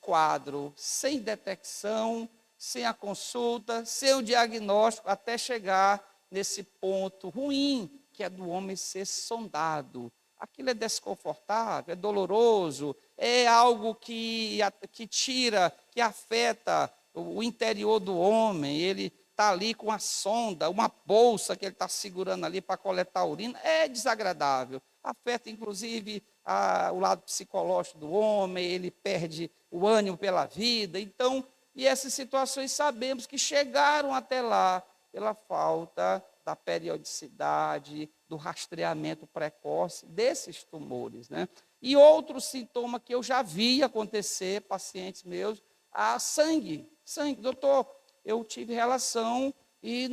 quadro, sem detecção, sem a consulta, sem o diagnóstico, até chegar nesse ponto ruim, que é do homem ser sondado. aquilo é desconfortável, é doloroso, é algo que tira, que afeta o interior do homem. Ele está ali com a sonda, uma bolsa que ele está segurando ali para coletar a urina, é desagradável. Afeta, inclusive, o lado psicológico do homem, ele perde o ânimo pela vida. Então, e essas situações sabemos que chegaram até lá pela falta da periodicidade, do rastreamento precoce desses tumores, né? E outro sintoma que eu já vi acontecer, pacientes meus, sangue. Doutor, eu tive relação e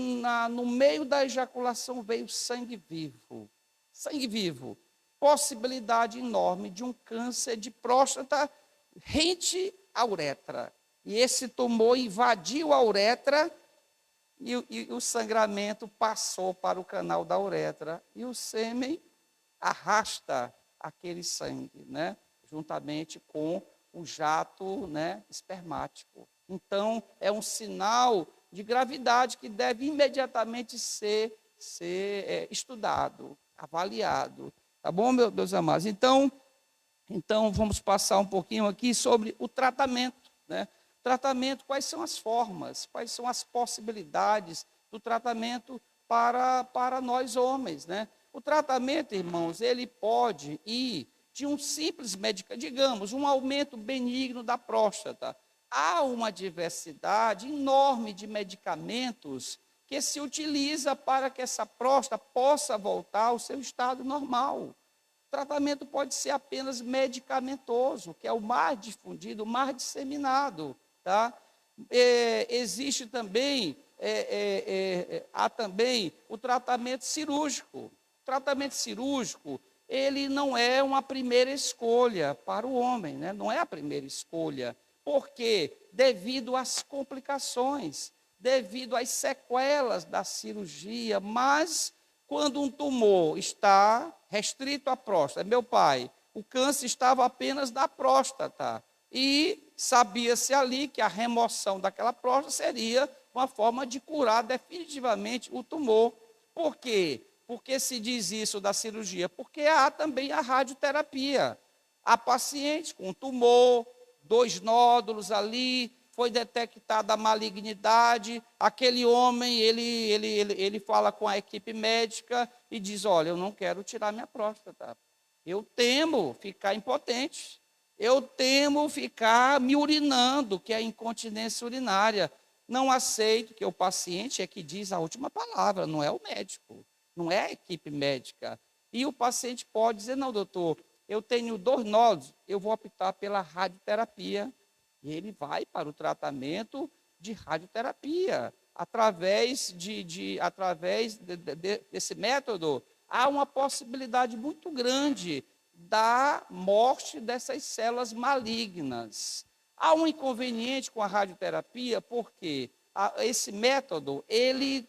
no meio da ejaculação veio sangue vivo. Sangue vivo. Possibilidade enorme de um câncer de próstata rente à uretra. E esse tumor invadiu a uretra e o sangramento passou para o canal da uretra. E o sêmen arrasta aquele sangue, né? Juntamente com o jato, né, espermático. Então, é um sinal de gravidade que deve imediatamente ser estudado, avaliado. Tá bom, meus amados? Então, vamos passar um pouquinho aqui sobre o tratamento, né? Tratamento, quais são as formas, quais são as possibilidades do tratamento para nós homens, né? O tratamento, irmãos, ele pode ir de um simples medicamento, digamos, um aumento benigno da próstata. Há uma diversidade enorme de medicamentos que se utiliza para que essa próstata possa voltar ao seu estado normal. O tratamento pode ser apenas medicamentoso, que é o mais difundido, o mais disseminado. Tá? Existe também, há também o tratamento cirúrgico. O tratamento cirúrgico, ele não é uma primeira escolha para o homem, né? Não é a primeira escolha. Por quê? Devido às complicações, devido às sequelas da cirurgia, mas quando um tumor está restrito à próstata, meu pai, o câncer estava apenas na próstata, e sabia-se ali que a remoção daquela próstata seria uma forma de curar definitivamente o tumor. Por quê? Por que se diz isso da cirurgia? Porque há também a radioterapia. Há pacientes com tumor, 2 nódulos ali, foi detectada a malignidade, aquele homem, ele fala com a equipe médica e diz, olha, eu não quero tirar minha próstata, eu temo ficar impotente, eu temo ficar me urinando, que é a incontinência urinária, não aceito, que o paciente é que diz a última palavra, não é o médico, não é a equipe médica. E o paciente pode dizer, não, doutor, eu tenho 2 nódulos, eu vou optar pela radioterapia. E ele vai para o tratamento de radioterapia. Através desse método, há uma possibilidade muito grande da morte dessas células malignas. Há um inconveniente com a radioterapia, porque esse método, ele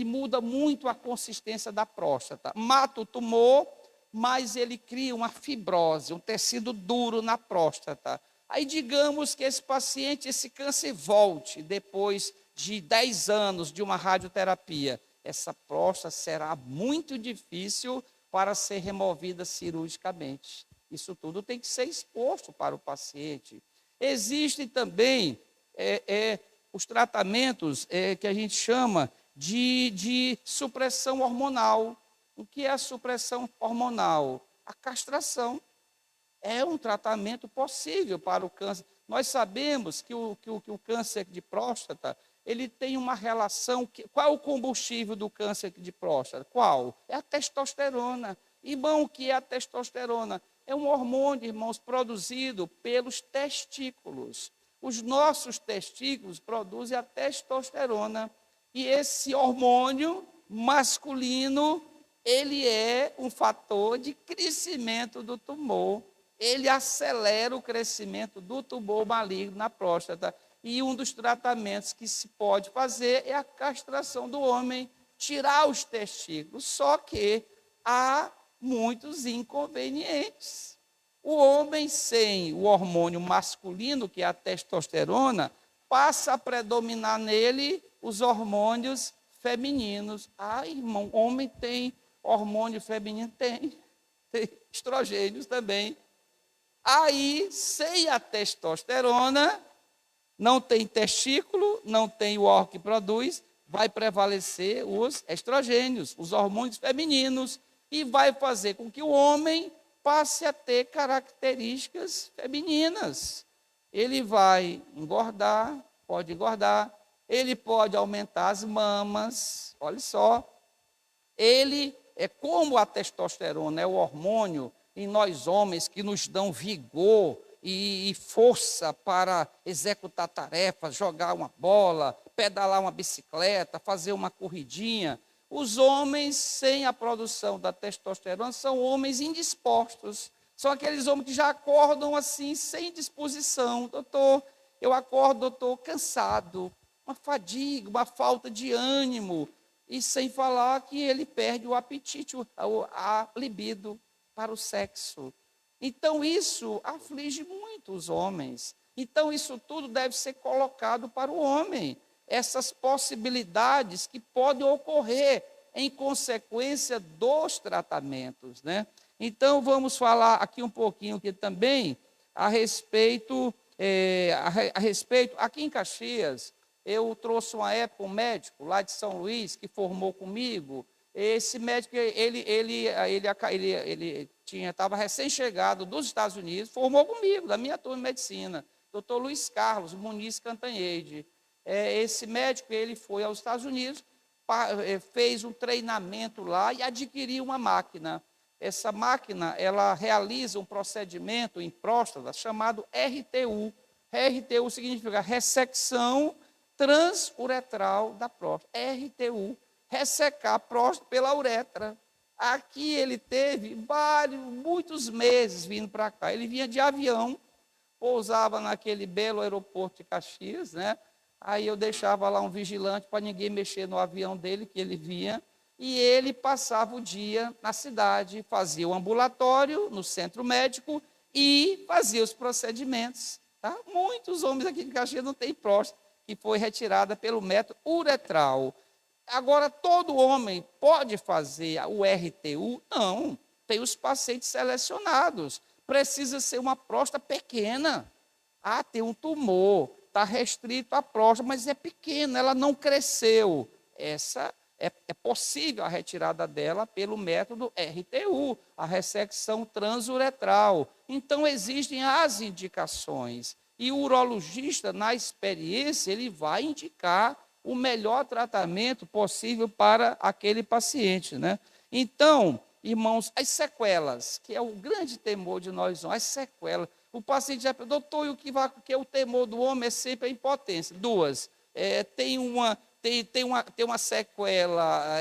muda muito a consistência da próstata. Mata o tumor, mas ele cria uma fibrose, um tecido duro na próstata. Aí digamos que esse paciente, esse câncer volte depois de 10 anos de uma radioterapia. Essa próstata será muito difícil para ser removida cirurgicamente. Isso tudo tem que ser exposto para o paciente. Existem também os tratamentos que a gente chama de supressão hormonal. O que é a supressão hormonal? A castração. É um tratamento possível para o câncer. Nós sabemos que o câncer de próstata, ele tem uma relação. Qual é o combustível do câncer de próstata? Qual? É a testosterona. Irmão, o que é a testosterona? É um hormônio, irmãos, produzido pelos testículos. Os nossos testículos produzem a testosterona. E esse hormônio masculino, ele é um fator de crescimento do tumor. Ele acelera o crescimento do tumor maligno na próstata. E um dos tratamentos que se pode fazer é a castração do homem, tirar os testículos. Só que há muitos inconvenientes. O homem sem o hormônio masculino, que é a testosterona, passa a predominar nele os hormônios femininos. Ah, irmão, homem tem hormônio feminino? Tem. tem estrogênios também. Aí, sem a testosterona, não tem testículo, não tem o órgão que produz, vai prevalecer os estrogênios, os hormônios femininos, e vai fazer com que o homem passe a ter características femininas. Ele vai engordar, pode engordar, ele pode aumentar as mamas, olha só. Ele é como a testosterona, é o hormônio em nós homens que nos dão vigor e força para executar tarefas, jogar uma bola, pedalar uma bicicleta, fazer uma corridinha. Os homens sem a produção da testosterona são homens indispostos. São aqueles homens que já acordam assim, sem disposição. Doutor, eu acordo, doutor, cansado, uma fadiga, uma falta de ânimo. E sem falar que ele perde o apetite, a libido para o sexo. Então, isso aflige muito os homens. Então, isso tudo deve ser colocado para o homem. Essas possibilidades que podem ocorrer em consequência dos tratamentos, né? Então, vamos falar aqui um pouquinho aqui também a respeito, aqui em Caxias, eu trouxe uma época um médico lá de São Luís que formou comigo. Esse médico, ele estava recém-chegado dos Estados Unidos, formou comigo, da minha turma de medicina, doutor Luiz Carlos Muniz Cantanhede. Esse médico, ele foi aos Estados Unidos, fez um treinamento lá e adquiriu uma máquina. Essa máquina, ela realiza um procedimento em próstata chamado RTU. RTU significa ressecção transuretral da próstata. RTU, ressecar a próstata pela uretra. Aqui ele teve muitos meses vindo para cá. Ele vinha de avião, pousava naquele belo aeroporto de Caxias, né? Aí eu deixava lá um vigilante para ninguém mexer no avião dele, que ele vinha, e ele passava o dia na cidade, fazia o ambulatório no centro médico e fazia os procedimentos. Tá? Muitos homens aqui de Caxias não têm próstata, que foi retirada pelo método uretral. Agora, todo homem pode fazer o RTU? Não, tem os pacientes selecionados. Precisa ser uma próstata pequena. Ah, tem um tumor, está restrito à próstata, mas é pequena, ela não cresceu. Essa é possível a retirada dela pelo método RTU, a ressecção transuretral. Então, existem as indicações. E o urologista, na experiência, ele vai indicar o melhor tratamento possível para aquele paciente, né? Então, irmãos, as sequelas, que é o grande temor de nós, as sequelas. O paciente já perguntou, doutor, e que é o temor do homem é sempre a impotência. Duas, tem uma sequela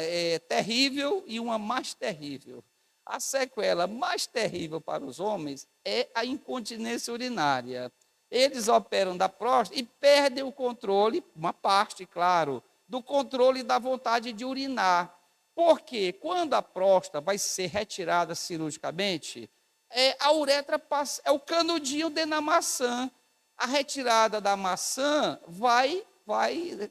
terrível e uma mais terrível. A sequela mais terrível para os homens é a incontinência urinária. Eles operam da próstata e perdem o controle, uma parte, claro, do controle da vontade de urinar. Porque quando a próstata vai ser retirada cirurgicamente, a uretra passa, é o canudinho dentro da maçã. A retirada da maçã vai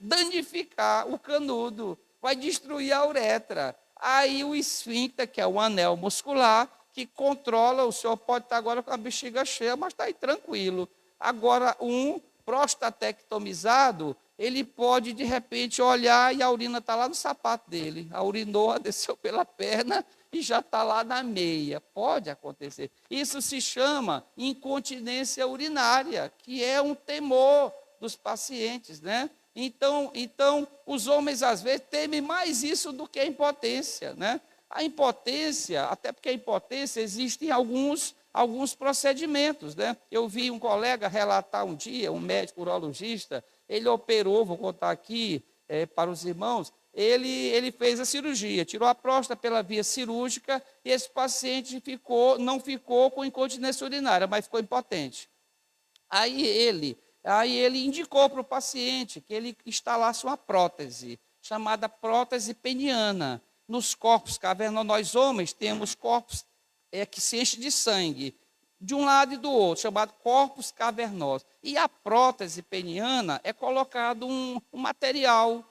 danificar o canudo, vai destruir a uretra. Aí o esfíncter, que é o anel muscular, que controla, o senhor pode estar agora com a bexiga cheia, mas está aí tranquilo. Agora, um prostatectomizado, ele pode, de repente, olhar e a urina está lá no sapato dele. A urinoa desceu pela perna e já está lá na meia. Pode acontecer. Isso se chama incontinência urinária, que é um temor dos pacientes, né? Então, os homens, às vezes, temem mais isso do que a impotência, né? A impotência, até porque a impotência existem alguns procedimentos, né? Eu vi um colega relatar um dia, um médico urologista, ele operou, vou contar aqui para os irmãos, ele fez a cirurgia, tirou a próstata pela via cirúrgica e esse paciente não ficou com incontinência urinária, mas ficou impotente. Aí ele indicou para o paciente que ele instalasse uma prótese, chamada prótese peniana. Nos corpos cavernosos, nós homens temos corpos que se enchem de sangue, de um lado e do outro, chamado corpos cavernosos. E a prótese peniana é colocado um material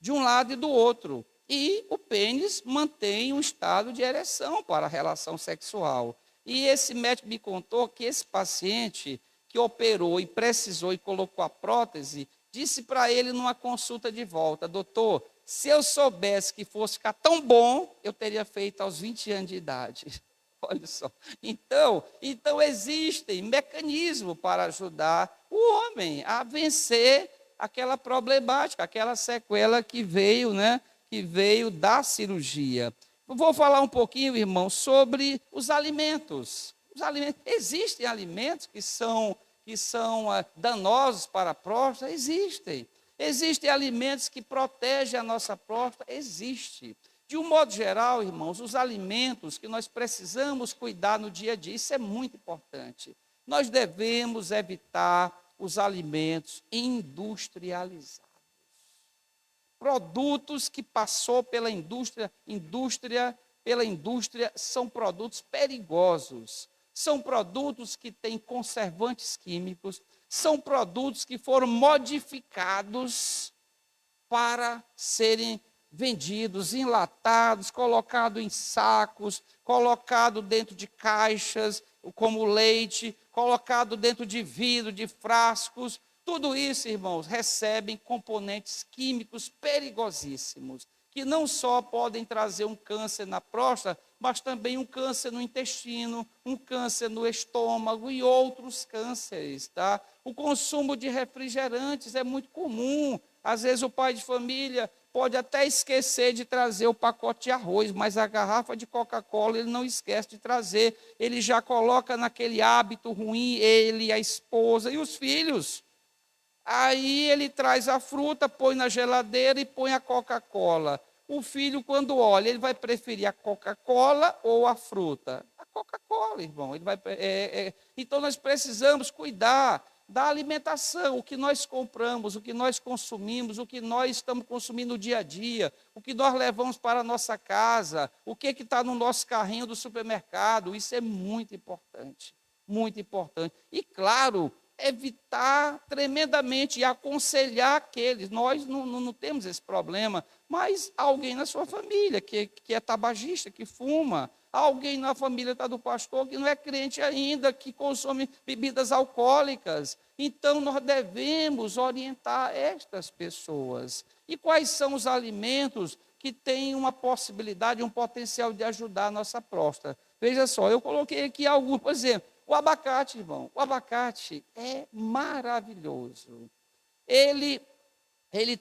de um lado e do outro. e o pênis mantém um estado de ereção para a relação sexual. E esse médico me contou que esse paciente que operou e precisou e colocou a prótese, disse para ele numa consulta de volta: doutor, se eu soubesse que fosse ficar tão bom, eu teria feito aos 20 anos de idade. Olha só. Então existem mecanismos para ajudar o homem a vencer aquela problemática, aquela sequela que veio, né, que veio da cirurgia. Vou falar um pouquinho, irmão, sobre os alimentos. Existem alimentos que são danosos para a próstata? Existem. Existem alimentos que protegem a nossa próstata? Existe. De um modo geral, irmãos, os alimentos que nós precisamos cuidar no dia a dia, isso é muito importante. Nós devemos evitar os alimentos industrializados. Produtos que passou pela indústria são produtos perigosos. São produtos que têm conservantes químicos, são produtos que foram modificados para serem vendidos, enlatados, colocados em sacos, colocados dentro de caixas, como leite, colocado dentro de vidro, de frascos. Tudo isso, irmãos, recebem componentes químicos perigosíssimos, que não só podem trazer um câncer na próstata, mas também um câncer no intestino, um câncer no estômago e outros cânceres, tá? O consumo de refrigerantes é muito comum. Às vezes o pai de família pode até esquecer de trazer o pacote de arroz, mas a garrafa de Coca-Cola ele não esquece de trazer. Ele já coloca naquele hábito ruim, ele, a esposa e os filhos. Aí ele traz a fruta, põe na geladeira e põe a Coca-Cola. O filho, quando olha, ele vai preferir a Coca-Cola ou a fruta? A Coca-Cola, irmão. Então, nós precisamos cuidar da alimentação, o que nós compramos, o que nós consumimos, o que nós estamos consumindo no dia a dia, o que nós levamos para a nossa casa, o que está no nosso carrinho do supermercado. Isso é muito importante, muito importante. E, claro, evitar tremendamente e aconselhar aqueles. Nós não temos esse problema, mas alguém na sua família que é tabagista, que fuma, alguém na família do pastor que não é crente ainda, que consome bebidas alcoólicas. Então, nós devemos orientar estas pessoas. E quais são os alimentos que têm uma possibilidade, um potencial de ajudar a nossa próstata? Veja só, eu coloquei aqui alguns, por exemplo, o abacate, irmão. O abacate é maravilhoso. Ele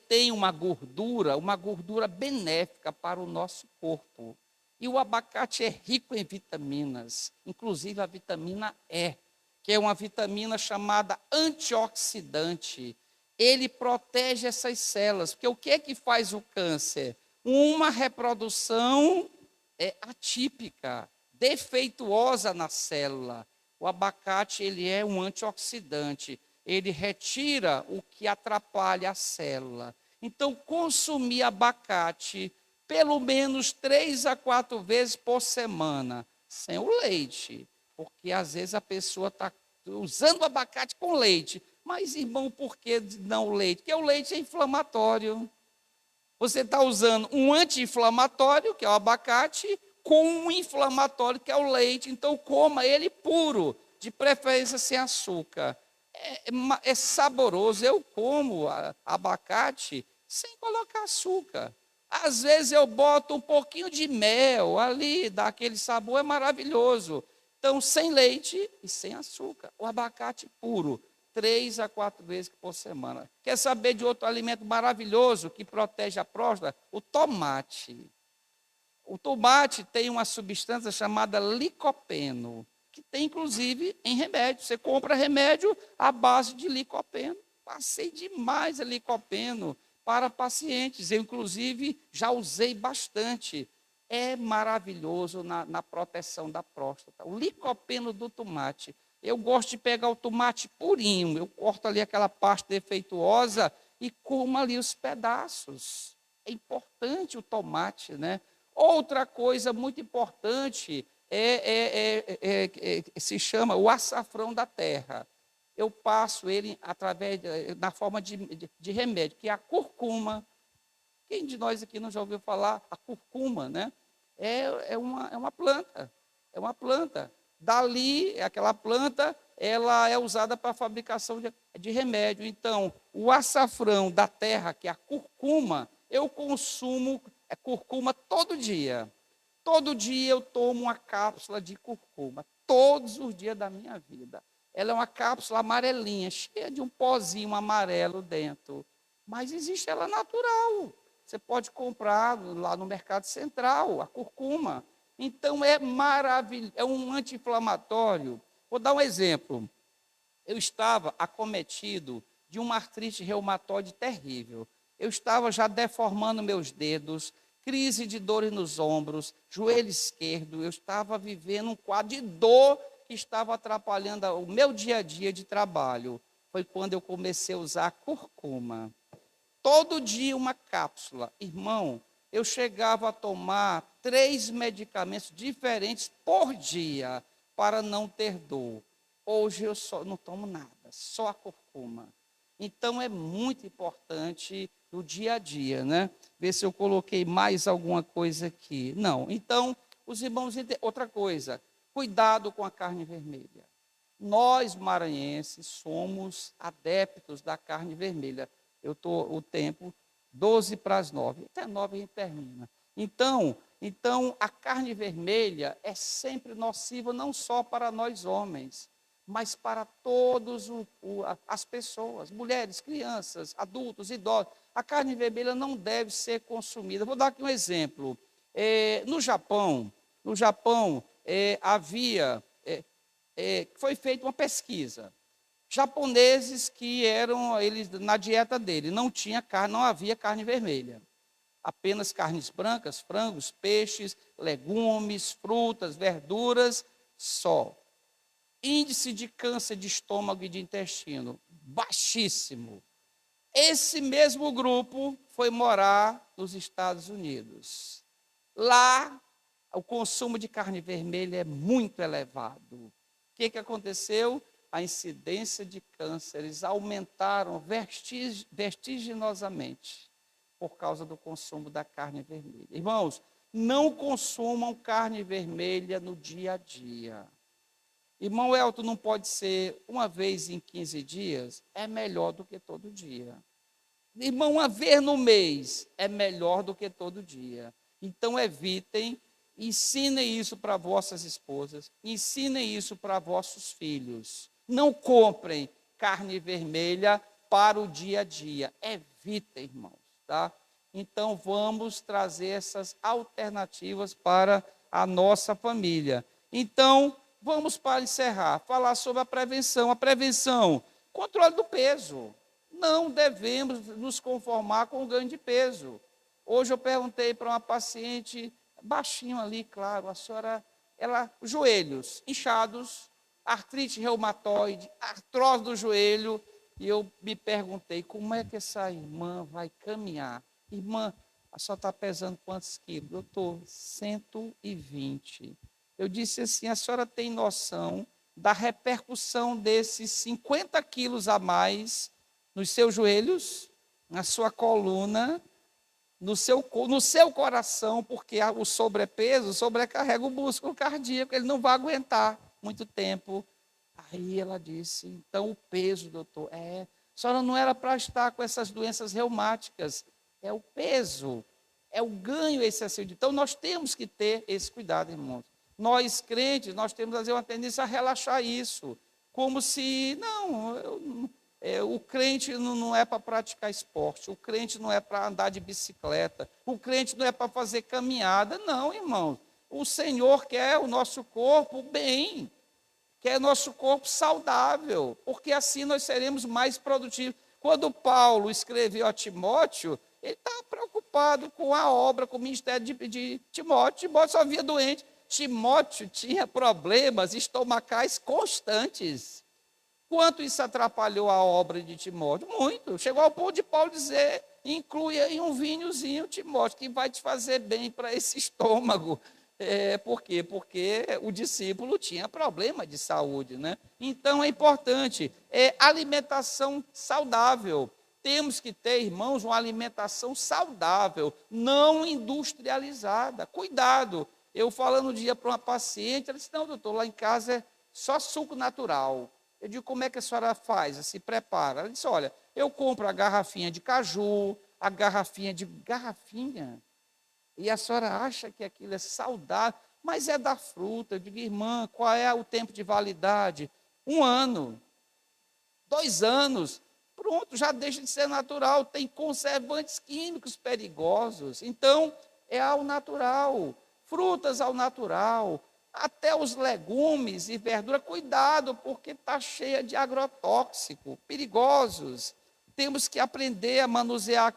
tem uma gordura benéfica para o nosso corpo. E o abacate é rico em vitaminas, inclusive a vitamina E, que é uma vitamina chamada antioxidante. Ele protege essas células, porque o que é que faz o câncer? Uma reprodução atípica, defeituosa na célula. O abacate ele é um antioxidante, ele retira o que atrapalha a célula. Então, consumir abacate pelo menos 3 a 4 vezes por semana, sem o leite, porque às vezes a pessoa está usando o abacate com leite. Mas, irmão, por que não o leite? Porque o leite é inflamatório. Você está usando um anti-inflamatório, que é o abacate, com um inflamatório, que é o leite. Então, coma ele puro, de preferência sem açúcar. É saboroso. Eu como abacate sem colocar açúcar. Às vezes eu boto um pouquinho de mel ali, dá aquele sabor, é maravilhoso. Então, sem leite e sem açúcar. O abacate puro, 3 a 4 vezes por semana. Quer saber de outro alimento maravilhoso que protege a próstata? O tomate. O tomate tem uma substância chamada licopeno, que tem inclusive em remédio. Você compra remédio à base de licopeno. Passei demais a licopeno para pacientes. Eu, inclusive, já usei bastante. É maravilhoso na proteção da próstata. O licopeno do tomate. Eu gosto de pegar o tomate purinho. Eu corto ali aquela parte defeituosa e como ali os pedaços. É importante o tomate, né? Outra coisa muito importante se chama o açafrão da terra. Eu passo ele na forma de remédio, que é a curcuma. Quem de nós aqui não já ouviu falar a curcuma, né? É uma planta, é uma planta. Dali, aquela planta, ela é usada para a fabricação de remédio. Então, o açafrão da terra, que é a curcuma, eu consumo curcuma todo dia. Todo dia eu tomo uma cápsula de curcuma, todos os dias da minha vida. Ela é uma cápsula amarelinha, cheia de um pozinho amarelo dentro. Mas existe ela natural. Você pode comprar lá no Mercado Central, a curcuma. Então é maravilhoso, é um anti-inflamatório. Vou dar um exemplo. Eu estava acometido de uma artrite reumatoide terrível. Eu estava já deformando meus dedos, crise de dores nos ombros, joelho esquerdo. Eu estava vivendo um quadro de dor que estava atrapalhando o meu dia a dia de trabalho. Foi quando eu comecei a usar a curcuma. Todo dia uma cápsula. Irmão, eu chegava a tomar 3 medicamentos diferentes por dia para não ter dor. Hoje eu só não tomo nada, só a curcuma. Então é muito importante no dia a dia, né? Ver se eu coloquei mais alguma coisa aqui. Não. Então, os irmãos, outra coisa, cuidado com a carne vermelha. Nós, maranhenses, somos adeptos da carne vermelha. Eu estou o tempo 12 para as 9, até 9 a gente termina. Então, a carne vermelha é sempre nociva, não só para nós homens, mas para todas as pessoas, mulheres, crianças, adultos, idosos. A carne vermelha não deve ser consumida. Vou dar aqui um exemplo. Foi feita uma pesquisa. Japoneses que eles na dieta dele não tinha carne, não havia carne vermelha. Apenas carnes brancas, frangos, peixes, legumes, frutas, verduras, só. Índice de câncer de estômago e de intestino baixíssimo. Esse mesmo grupo foi morar nos Estados Unidos. Lá, o consumo de carne vermelha é muito elevado. O que aconteceu? A incidência de cânceres aumentaram vertiginosamente por causa do consumo da carne vermelha. Irmãos, não consumam carne vermelha no dia a dia. Irmão Elton, não pode ser uma vez em 15 dias? É melhor do que todo dia. Irmão, uma vez no mês é melhor do que todo dia. Então, evitem, ensinem isso para vossas esposas, ensinem isso para vossos filhos. Não comprem carne vermelha para o dia a dia. Evitem, irmãos, tá? Então, vamos trazer essas alternativas para a nossa família. Então, vamos, para encerrar, falar sobre a prevenção. A prevenção, controle do peso. Não devemos nos conformar com o ganho de peso. Hoje eu perguntei para uma paciente, baixinho ali, claro, a senhora, joelhos inchados, artrite reumatoide, artrose do joelho, e eu me perguntei, como é que essa irmã vai caminhar? Irmã, a senhora está pesando quantos quilos? Eu estou 120. Eu disse assim, a senhora tem noção da repercussão desses 50 quilos a mais nos seus joelhos, na sua coluna, no seu coração, porque o sobrepeso sobrecarrega o músculo cardíaco, ele não vai aguentar muito tempo. Aí ela disse, então o peso, doutor, a senhora não era para estar com essas doenças reumáticas, é o peso, é o ganho excessivo. Então nós temos que ter esse cuidado, irmãos. Nós, crentes, nós temos às vezes uma tendência a relaxar isso, como se, o crente não é para praticar esporte, o crente não é para andar de bicicleta, o crente não é para fazer caminhada. Não, irmãos. O Senhor quer o nosso corpo bem, quer o nosso corpo saudável, porque assim nós seremos mais produtivos. Quando Paulo escreveu a Timóteo, ele estava preocupado com a obra, com o ministério de Timóteo. Timóteo só via doente. Timóteo tinha problemas estomacais constantes. Quanto isso atrapalhou a obra de Timóteo? Muito. Chegou ao ponto de Paulo dizer, inclui aí um vinhozinho, Timóteo, que vai te fazer bem para esse estômago. Por quê? Porque o discípulo tinha problema de saúde, né? Então é importante. Alimentação saudável. temos que ter, irmãos, uma alimentação saudável, não industrializada. Cuidado. Eu falando um dia para uma paciente, ela disse, não, doutor, lá em casa é só suco natural. Eu digo, como é que a senhora faz? Se prepara? Ela disse, olha, eu compro a garrafinha de caju, a garrafinha de... Garrafinha? E a senhora acha que aquilo é saudável, mas é da fruta. Eu digo, irmã, qual é o tempo de validade? 1 ano, 2 anos, pronto, já deixa de ser natural. Tem conservantes químicos perigosos. Então, é ao natural. Frutas ao natural. Até os legumes e verdura, cuidado, porque está cheia de agrotóxicos perigosos. Temos que aprender a manusear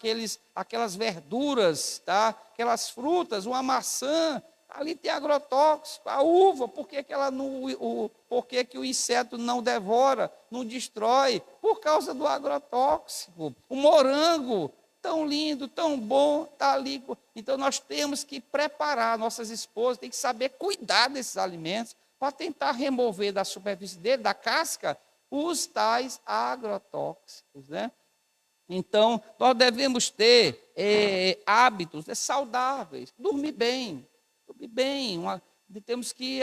aquelas verduras, tá? Aquelas frutas, uma maçã, ali tem agrotóxico. A uva, por que que o inseto não devora, não destrói? Por causa do agrotóxico. O morango, tão lindo, tão bom, está ali. Então, nós temos que preparar, nossas esposas têm que saber cuidar desses alimentos para tentar remover da superfície dele, da casca, os tais agrotóxicos, né? Então, nós devemos ter hábitos saudáveis, dormir bem, temos que,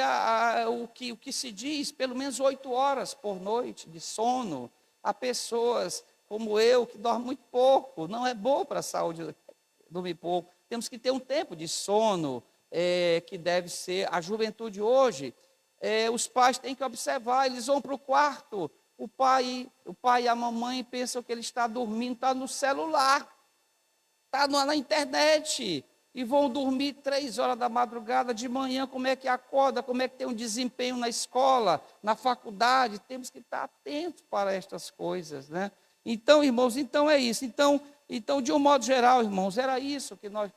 o que se diz, pelo menos 8 horas por noite de sono. Há pessoas como eu que dormem muito pouco, não é bom para a saúde dormir pouco. Temos que ter um tempo de sono, que deve ser a juventude hoje. Os pais têm que observar, eles vão para o quarto, o pai e a mamãe pensam que ele está dormindo, está no celular, está na internet, e vão dormir 3 horas da madrugada, de manhã, como é que acorda, como é que tem um desempenho na escola, na faculdade. Temos que estar atentos para estas coisas, né? Então, irmãos, então é isso. Então, de um modo geral, irmãos, era isso que nós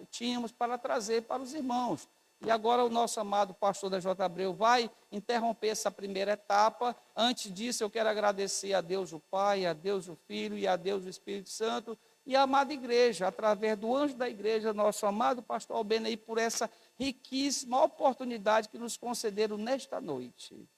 tínhamos para trazer para os irmãos. E agora o nosso amado pastor da J. Abreu vai interromper essa primeira etapa. Antes disso, eu quero agradecer a Deus o Pai, a Deus o Filho e a Deus o Espírito Santo e a amada igreja, através do anjo da igreja, nosso amado pastor Albenei, por essa riquíssima oportunidade que nos concederam nesta noite.